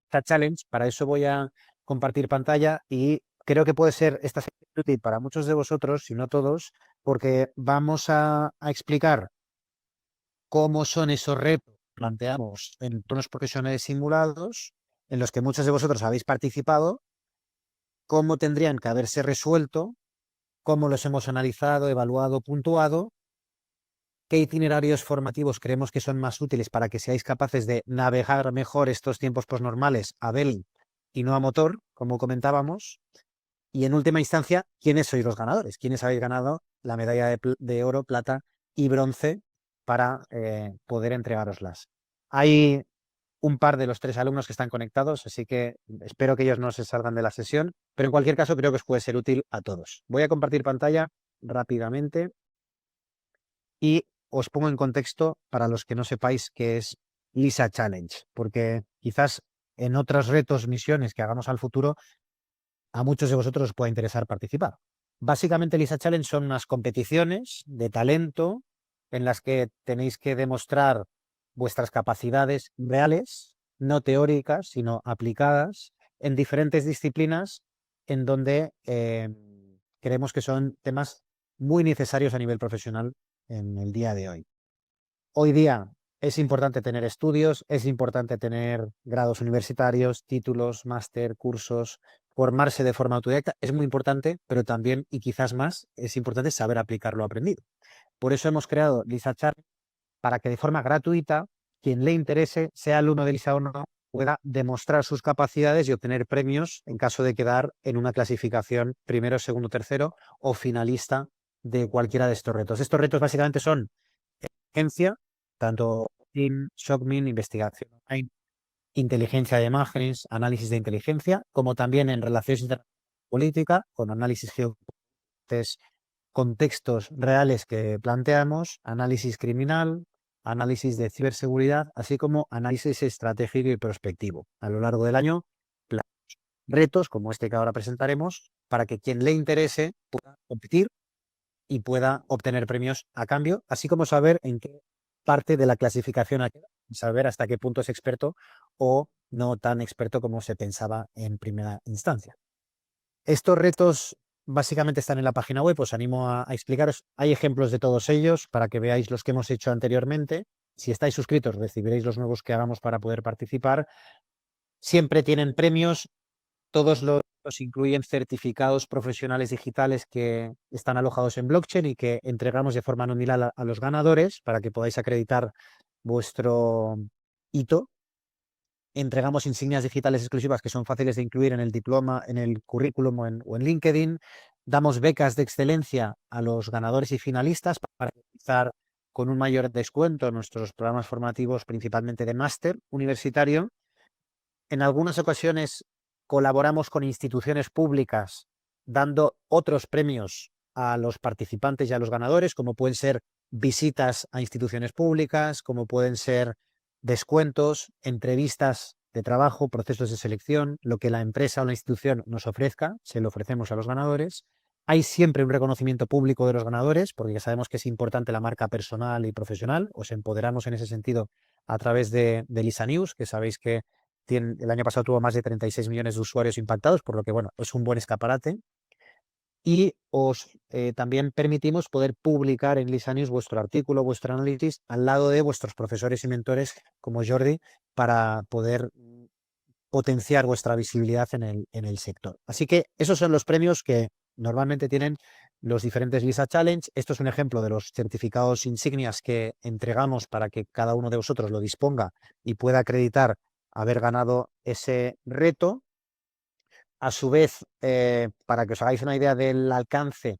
esta challenge. Para eso voy a compartir pantalla y creo que puede ser esta sección útil para muchos de vosotros, si no todos, porque vamos a explicar cómo son esos retos planteamos en entornos profesionales simulados, en los que muchos de vosotros habéis participado, cómo tendrían que haberse resuelto, cómo los hemos analizado, evaluado, puntuado, qué itinerarios formativos creemos que son más útiles para que seáis capaces de navegar mejor estos tiempos posnormales a vela y no a motor, como comentábamos. Y en última instancia, ¿quiénes sois los ganadores? ¿Quiénes habéis ganado la medalla de oro, plata y bronce para poder entregároslas? Hay un par de los 3 alumnos que están conectados, así que espero que ellos no se salgan de la sesión, pero en cualquier caso creo que os puede ser útil a todos. Voy a compartir pantalla rápidamente y os pongo en contexto para los que no sepáis qué es LISA Challenge, porque quizás en otros retos, misiones que hagamos al futuro, a muchos de vosotros os pueda interesar participar. Básicamente, LISA Challenge son unas competiciones de talento en las que tenéis que demostrar vuestras capacidades reales, no teóricas, sino aplicadas en diferentes disciplinas en donde creemos que son temas muy necesarios a nivel profesional en el día de hoy. Hoy día es importante tener estudios, es importante tener grados universitarios, títulos, máster, cursos, formarse de forma autodidacta, es muy importante, pero también, y quizás más, es importante saber aplicar lo aprendido. Por eso hemos creado LISA Challenge para que de forma gratuita, quien le interese, sea alumno de LISA o no, pueda demostrar sus capacidades y obtener premios en caso de quedar en una clasificación primero, segundo, tercero o finalista de cualquiera de estos retos. Estos retos básicamente son inteligencia, tanto in, SOCMIN, investigación online, inteligencia de imágenes, análisis de inteligencia, como también en relaciones internacionales política, con análisis geopolíticos, contextos reales que planteamos, análisis criminal, análisis de ciberseguridad, así como análisis estratégico y prospectivo. A lo largo del año, retos como este que ahora presentaremos, para que quien le interese pueda competir y pueda obtener premios a cambio, así como saber en qué parte de la clasificación ha quedado, saber hasta qué punto es experto o no tan experto como se pensaba en primera instancia. Estos retos básicamente están en la página web, os animo a explicaros. Hay ejemplos de todos ellos para que veáis los que hemos hecho anteriormente. Si estáis suscritos, recibiréis los nuevos que hagamos para poder participar. Siempre tienen premios, todos los incluyen certificados profesionales digitales que están alojados en blockchain y que entregamos de forma nominal a los ganadores para que podáis acreditar vuestro hito. Entregamos insignias digitales exclusivas que son fáciles de incluir en el diploma, en el currículum o en LinkedIn. Damos becas de excelencia a los ganadores y finalistas para realizar con un mayor descuento nuestros programas formativos, principalmente de máster universitario. En algunas ocasiones colaboramos con instituciones públicas dando otros premios a los participantes y a los ganadores, como pueden ser visitas a instituciones públicas, como pueden ser descuentos, entrevistas de trabajo, procesos de selección, lo que la empresa o la institución nos ofrezca, se lo ofrecemos a los ganadores. Hay siempre un reconocimiento público de los ganadores, porque ya sabemos que es importante la marca personal y profesional. Os empoderamos en ese sentido a través de Lisa News, que sabéis que el año pasado tuvo más de 36 millones de usuarios impactados, por lo que, bueno, es un buen escaparate. Y os también permitimos poder publicar en Lisa News vuestro artículo, vuestro análisis, al lado de vuestros profesores y mentores como Jordi, para poder potenciar vuestra visibilidad en el sector. Así que esos son los premios que normalmente tienen los diferentes Lisa Challenge. Esto es un ejemplo de los certificados insignias que entregamos para que cada uno de vosotros lo disponga y pueda acreditar haber ganado ese reto. A su vez, para que os hagáis una idea del alcance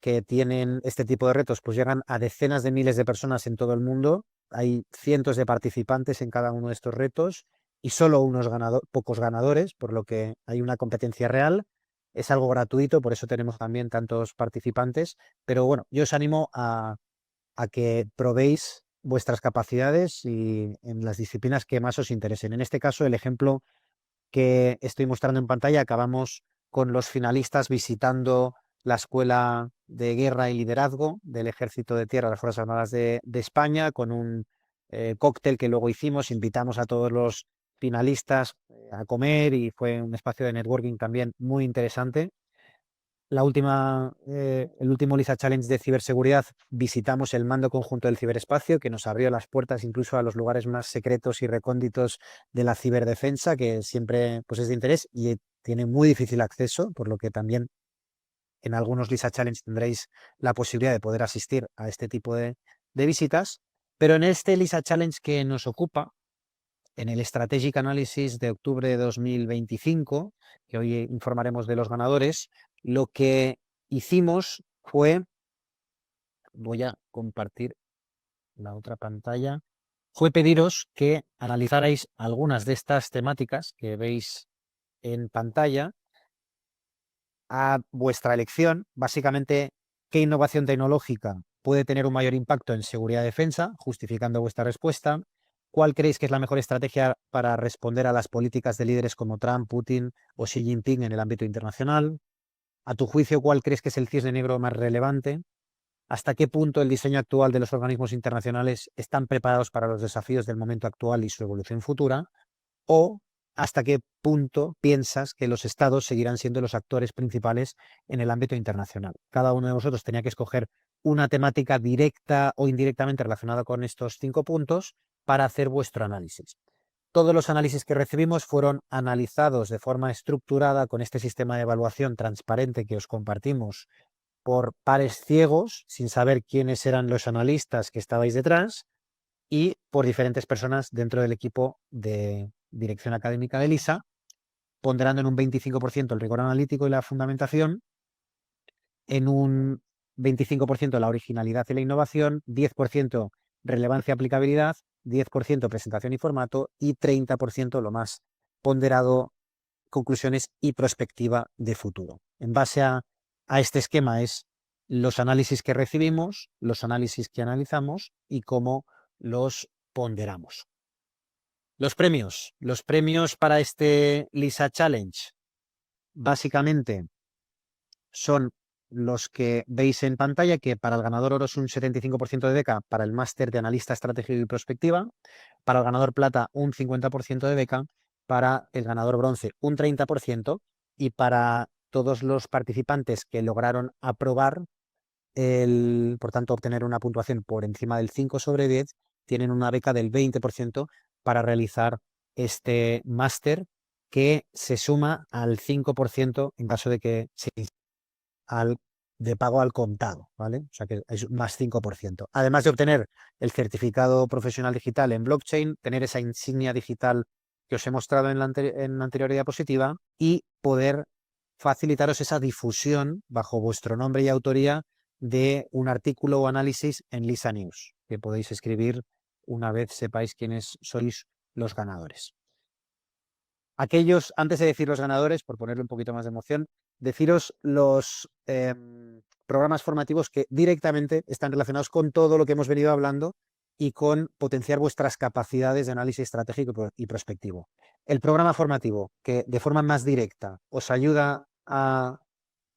que tienen este tipo de retos, pues llegan a decenas de miles de personas en todo el mundo. Hay cientos de participantes en cada uno de estos retos y solo pocos ganadores, por lo que hay una competencia real. Es algo gratuito, por eso tenemos también tantos participantes. Pero bueno, yo os animo a que probéis vuestras capacidades y en las disciplinas que más os interesen. En este caso, el ejemplo que estoy mostrando en pantalla, acabamos con los finalistas visitando la Escuela de Guerra y Liderazgo del Ejército de Tierra de las Fuerzas Armadas de España, con un cóctel que luego hicimos. Invitamos a todos los finalistas a comer y fue un espacio de networking también muy interesante. el último Lisa Challenge de ciberseguridad, visitamos el mando conjunto del ciberespacio, que nos abrió las puertas incluso a los lugares más secretos y recónditos de la ciberdefensa, que siempre pues, es de interés y tiene muy difícil acceso, por lo que también en algunos Lisa Challenge tendréis la posibilidad de poder asistir a este tipo de visitas. Pero en este Lisa Challenge que nos ocupa, en el Strategic Analysis de octubre de 2025, que hoy informaremos de los ganadores, lo que hicimos fue, voy a compartir la otra pantalla, fue pediros que analizarais algunas de estas temáticas que veis en pantalla a vuestra elección. Básicamente, ¿qué innovación tecnológica puede tener un mayor impacto en seguridad y defensa? Justificando vuestra respuesta. ¿Cuál creéis que es la mejor estrategia para responder a las políticas de líderes como Trump, Putin o Xi Jinping en el ámbito internacional? A tu juicio, ¿cuál crees que es el cisne negro más relevante? ¿Hasta qué punto el diseño actual de los organismos internacionales están preparados para los desafíos del momento actual y su evolución futura? ¿O hasta qué punto piensas que los estados seguirán siendo los actores principales en el ámbito internacional? Cada uno de vosotros tenía que escoger una temática directa o indirectamente relacionada con estos 5 puntos para hacer vuestro análisis. Todos los análisis que recibimos fueron analizados de forma estructurada con este sistema de evaluación transparente que os compartimos por pares ciegos, sin saber quiénes eran los analistas que estabais detrás, y por diferentes personas dentro del equipo de dirección académica de LISA, ponderando en un 25% el rigor analítico y la fundamentación, en un 25% la originalidad y la innovación, 10% relevancia y aplicabilidad, 10% presentación y formato y 30% lo más ponderado, conclusiones y perspectiva de futuro. En base a este esquema es los análisis que recibimos, los análisis que analizamos y cómo los ponderamos. Los premios para este LISA Challenge básicamente son los que veis en pantalla, que para el ganador oro es un 75% de beca para el máster de analista estratégico y prospectiva, para el ganador plata un 50% de beca, para el ganador bronce un 30% y para todos los participantes que lograron aprobar, por tanto obtener una puntuación por encima del 5 sobre 10, tienen una beca del 20% para realizar este máster que se suma al 5% en caso de que se de pago al contado, ¿vale? O sea que es más 5%. Además de obtener el certificado profesional digital en blockchain, tener esa insignia digital que os he mostrado en la anterior diapositiva y poder facilitaros esa difusión bajo vuestro nombre y autoría de un artículo o análisis en Lisa News, que podéis escribir una vez sepáis quiénes sois los ganadores. Aquellos, antes de decir los ganadores, por ponerle un poquito más de emoción, deciros los programas formativos que directamente están relacionados con todo lo que hemos venido hablando y con potenciar vuestras capacidades de análisis estratégico y prospectivo. El programa formativo que de forma más directa os ayuda a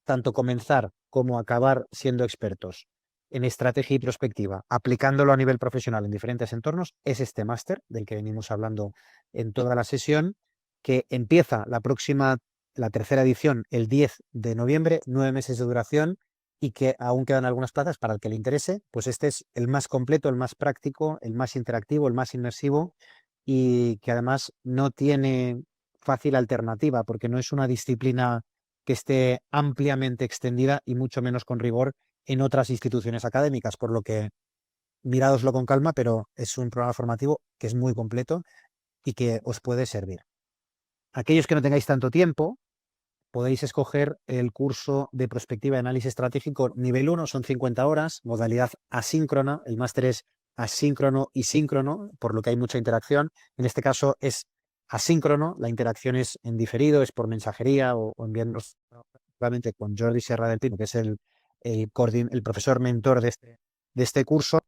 tanto comenzar como acabar siendo expertos en estrategia y prospectiva, aplicándolo a nivel profesional en diferentes entornos, es este máster del que venimos hablando en toda la sesión, que empieza la tercera edición, el 10 de noviembre, 9 meses de duración, y que aún quedan algunas plazas para el que le interese. Pues este es el más completo, el más práctico, el más interactivo, el más inmersivo, y que además no tiene fácil alternativa, porque no es una disciplina que esté ampliamente extendida y mucho menos con rigor en otras instituciones académicas, por lo que miradoslo con calma, pero es un programa formativo que es muy completo y que os puede servir. Aquellos que no tengáis tanto tiempo, podéis escoger el curso de prospectiva y análisis estratégico nivel 1, son 50 horas, modalidad asíncrona, el máster es asíncrono y síncrono, por lo que hay mucha interacción. En este caso es asíncrono, la interacción es en diferido, es por mensajería o enviando realmente con Jordi Serra del Pino, que es el profesor mentor de este curso,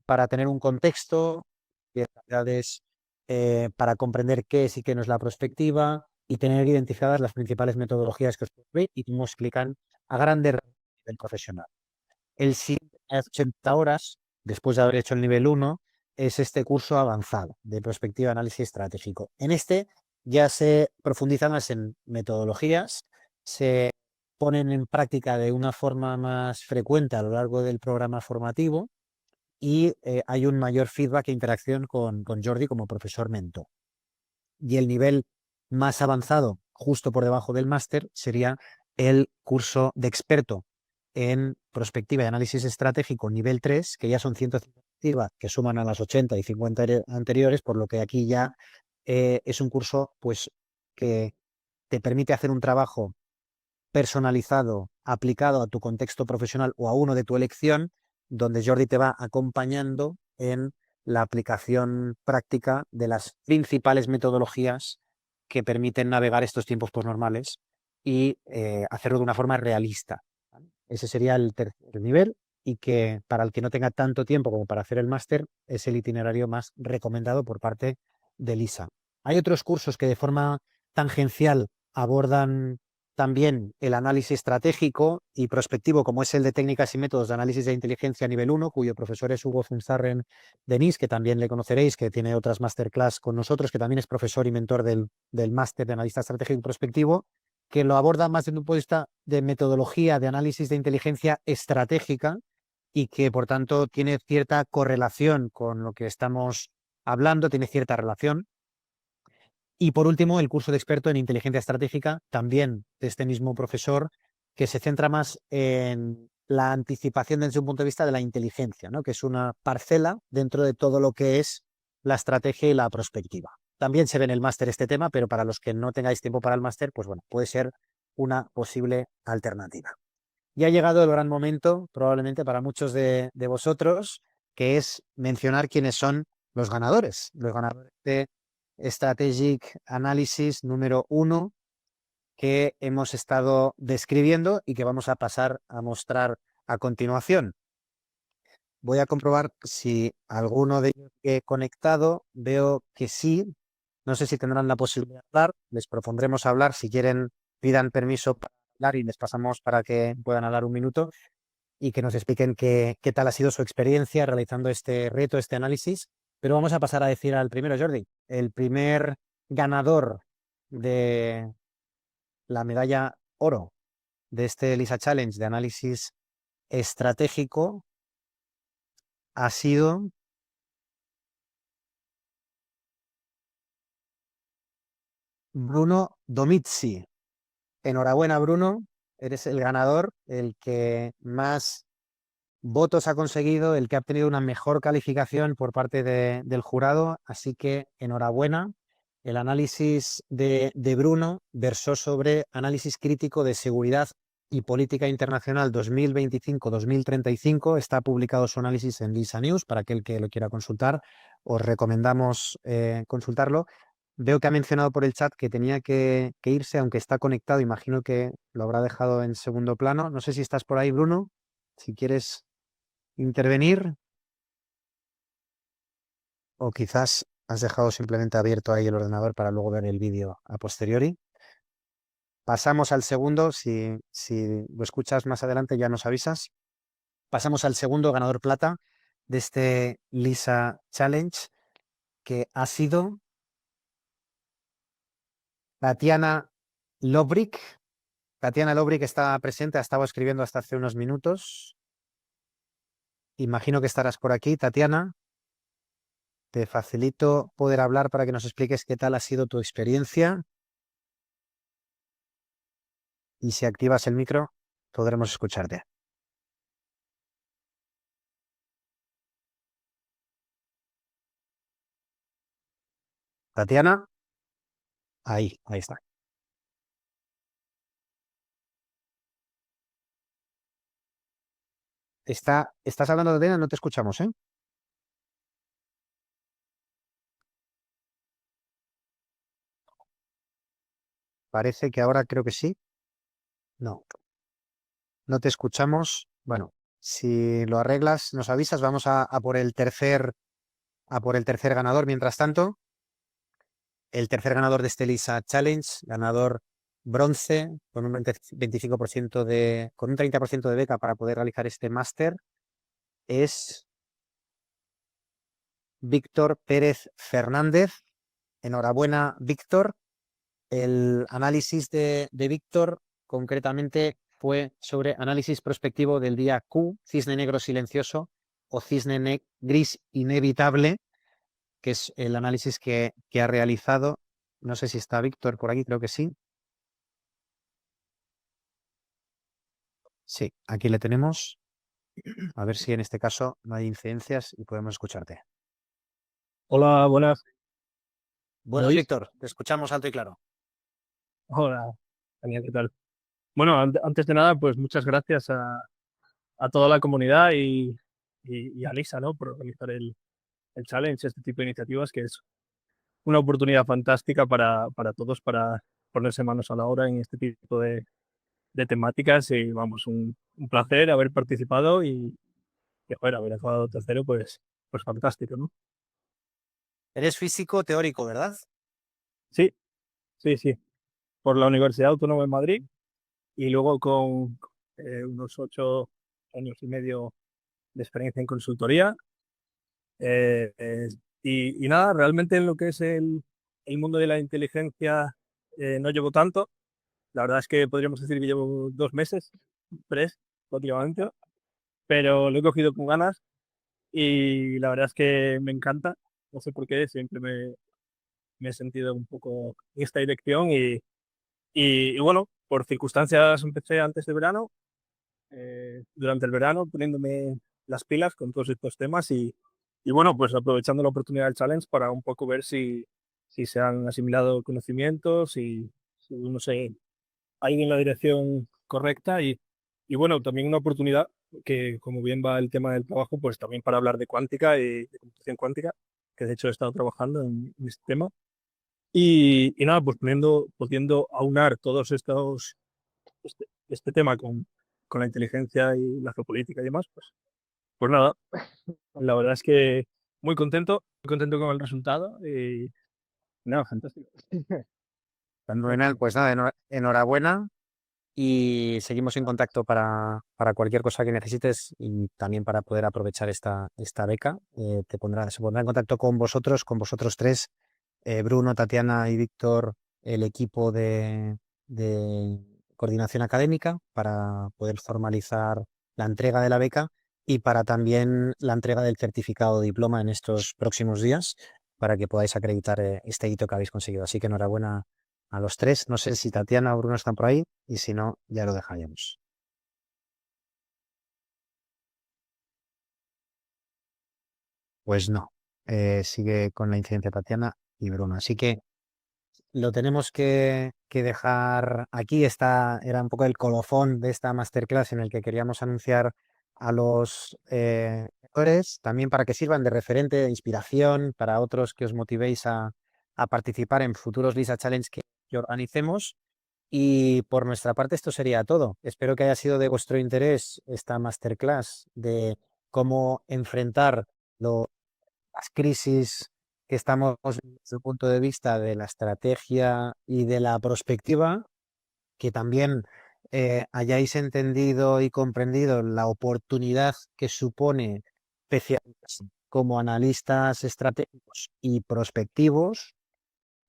para tener un contexto, para comprender qué es y qué no es la prospectiva y tener identificadas las principales metodologías que os veis y cómo explican a grandes rasgos a nivel profesional. El siguiente 80 horas, después de haber hecho el nivel 1, es este curso avanzado de prospectiva y análisis estratégico. En este ya se profundiza más en metodologías, se ponen en práctica de una forma más frecuente a lo largo del programa formativo y hay un mayor feedback e interacción con Jordi como profesor mentor. Y el nivel más avanzado, justo por debajo del máster, sería el curso de experto en prospectiva y análisis estratégico nivel 3, que ya son 150 que suman a las 80 y 50 anteriores, por lo que aquí ya es un curso pues, que te permite hacer un trabajo personalizado, aplicado a tu contexto profesional o a uno de tu elección, donde Jordi te va acompañando en la aplicación práctica de las principales metodologías que permiten navegar estos tiempos postnormales y hacerlo de una forma realista. Ese sería el tercer nivel y que para el que no tenga tanto tiempo como para hacer el máster es el itinerario más recomendado por parte de LISA. Hay otros cursos que de forma tangencial abordan también el análisis estratégico y prospectivo, como es el de técnicas y métodos de análisis de inteligencia nivel 1, cuyo profesor es Hugo Zunzarren Denis, que también le conoceréis, que tiene otras masterclass con nosotros, que también es profesor y mentor del máster de analista estratégico y prospectivo, que lo aborda más desde un punto de vista de metodología de análisis de inteligencia estratégica y que, por tanto, tiene cierta correlación con lo que estamos hablando, tiene cierta relación. Y por último, el curso de experto en inteligencia estratégica, también de este mismo profesor, que se centra más en la anticipación desde un punto de vista de la inteligencia, ¿no? Que es una parcela dentro de todo lo que es la estrategia y la prospectiva. También se ve en el máster este tema, pero para los que no tengáis tiempo para el máster, pues bueno, puede ser una posible alternativa. Y ha llegado el gran momento, probablemente para muchos de vosotros, que es mencionar quiénes son los ganadores de Strategic Analysis número 1 que hemos estado describiendo y que vamos a pasar a mostrar a continuación. Voy a comprobar si alguno de ellos que he conectado, veo que sí. No sé si tendrán la posibilidad de hablar, les propondremos hablar, si quieren pidan permiso para hablar y les pasamos para que puedan hablar un minuto y que nos expliquen qué tal ha sido su experiencia realizando este reto, este análisis. Pero vamos a pasar a decir al primero, Jordi. El primer ganador de la medalla oro de este LISA Challenge de análisis estratégico ha sido Bruno Domizzi. Enhorabuena, Bruno. Eres el ganador, el que más votos ha conseguido, el que ha obtenido una mejor calificación por parte del jurado. Así que enhorabuena. El análisis de Bruno versó sobre análisis crítico de seguridad y política internacional 2025-2035. Está publicado su análisis en Lisa News para aquel que lo quiera consultar. Os recomendamos consultarlo. Veo que ha mencionado por el chat que tenía que irse, aunque está conectado. Imagino que lo habrá dejado en segundo plano. No sé si estás por ahí, Bruno. Si quieres intervenir o quizás has dejado simplemente abierto ahí el ordenador para luego ver el vídeo a posteriori. Pasamos al segundo. Si lo escuchas más adelante ya nos avisas. Pasamos al segundo ganador plata de este LISA Challenge, que ha sido Tatiana Lobrick. Tatiana Lobrick está presente, ha estado escribiendo hasta hace unos minutos. Imagino que estarás por aquí, Tatiana. Te facilito poder hablar para que nos expliques qué tal ha sido tu experiencia. Y si activas el micro, podremos escucharte. Tatiana, ahí está. ¿Estás hablando, Tatiana? No te escuchamos, ¿eh? Parece que ahora creo que sí. No, no te escuchamos. Bueno, si lo arreglas, nos avisas. Vamos a por a por el tercer ganador. Mientras tanto, el tercer ganador de este LISA Challenge, ganador bronce, con un 25% con un 30% de beca para poder realizar este máster, es Víctor Pérez Fernández. Enhorabuena, Víctor. El análisis de Víctor concretamente fue sobre análisis prospectivo del día Q, cisne negro silencioso o gris inevitable, que es el análisis que ha realizado. No sé si está Víctor por aquí, creo que sí. Sí, aquí le tenemos. A ver si en este caso no hay incidencias y podemos escucharte. Hola, buenas. ¿Me Buenas, oís? Víctor, te escuchamos alto y claro. Hola, Daniel, ¿qué tal? Bueno, antes de nada, pues muchas gracias a toda la comunidad y a Lisa, ¿no? Por organizar el challenge, este tipo de iniciativas, que es una oportunidad fantástica para todos, para ponerse manos a la obra en este tipo de temáticas. Y vamos, un placer haber participado y joder, haber acabado tercero, pues fantástico, ¿no? Eres físico teórico, ¿verdad? Sí, sí, sí. Por la Universidad Autónoma de Madrid y luego con unos 8 años y medio de experiencia en consultoría. eh, eh, y nada, realmente en lo que es el mundo de la inteligencia no llevo tanto. La verdad es que podríamos decir que llevo 2 meses, tres, prácticamente, pero lo he cogido con ganas y la verdad es que me encanta. No sé por qué, siempre me he sentido un poco en esta dirección y bueno, por circunstancias empecé antes de verano, durante el verano poniéndome las pilas con todos estos temas y bueno, pues aprovechando la oportunidad del challenge para un poco ver si se han asimilado conocimientos y si uno se ha ido en la dirección correcta y bueno, también una oportunidad que como bien va el tema del trabajo, pues también para hablar de cuántica y de computación cuántica, que de hecho he estado trabajando en este tema. Y nada, pues pudiendo aunar todos este tema con la inteligencia y la geopolítica y demás, pues nada, la verdad es que muy contento con el resultado y nada, fantástico. Fenomenal, pues nada, enhorabuena y seguimos en contacto para cualquier cosa que necesites y también para poder aprovechar esta beca. Se pondrá en contacto con vosotros tres, Bruno, Tatiana y Víctor, el equipo de coordinación académica para poder formalizar la entrega de la beca y para también la entrega del certificado de diploma en estos próximos días para que podáis acreditar este hito que habéis conseguido. Así que enhorabuena a los tres. No sé si Tatiana o Bruno están por ahí y si no, ya lo dejaríamos. Pues no, sigue con la incidencia Tatiana y Bruno. Así que lo tenemos que dejar aquí. Esta era un poco el colofón de esta masterclass en el que queríamos anunciar a los lectores, también para que sirvan de referente, de inspiración para otros que os motivéis a participar en futuros Lisa Challenge que organicemos. Y por nuestra parte esto sería todo. Espero que haya sido de vuestro interés esta masterclass de cómo enfrentar las crisis que estamos desde el punto de vista de la estrategia y de la prospectiva, que también hayáis entendido y comprendido la oportunidad que supone especializarse como analistas estratégicos y prospectivos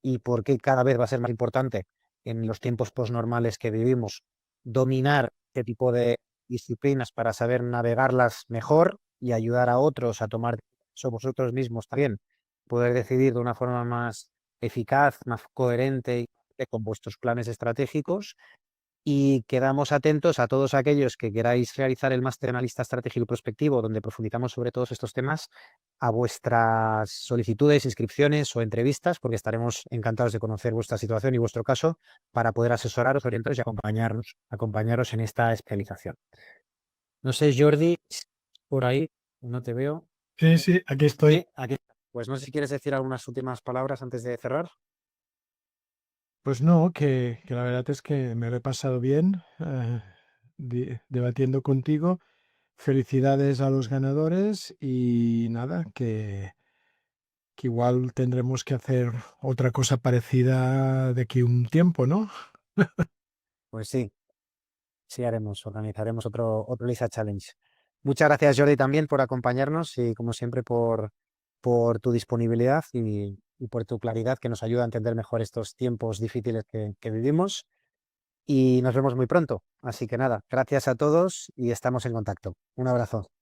y por qué cada vez va a ser más importante en los tiempos posnormales que vivimos dominar este tipo de disciplinas para saber navegarlas mejor y ayudar a otros a tomar o vosotros mismos también poder decidir de una forma más eficaz, más coherente y con vuestros planes estratégicos y quedamos atentos a todos aquellos que queráis realizar el máster analista estratégico y prospectivo, donde profundizamos sobre todos estos temas, a vuestras solicitudes, inscripciones o entrevistas, porque estaremos encantados de conocer vuestra situación y vuestro caso para poder asesoraros, orientaros y acompañaros en esta especialización. No sé, Jordi, por ahí, no te veo. Sí, sí, aquí estoy. Sí, aquí. Pues no sé si quieres decir algunas últimas palabras antes de cerrar. Pues no, que la verdad es que me lo he pasado bien debatiendo contigo. Felicidades a los ganadores y nada, que igual tendremos que hacer otra cosa parecida de aquí un tiempo, ¿no? Pues sí, sí haremos, organizaremos otro Lisa Challenge. Muchas gracias, Jordi, también por acompañarnos y, como siempre, por tu disponibilidad y por tu claridad que nos ayuda a entender mejor estos tiempos difíciles que vivimos. Y nos vemos muy pronto. Así que nada, gracias a todos y estamos en contacto. Un abrazo.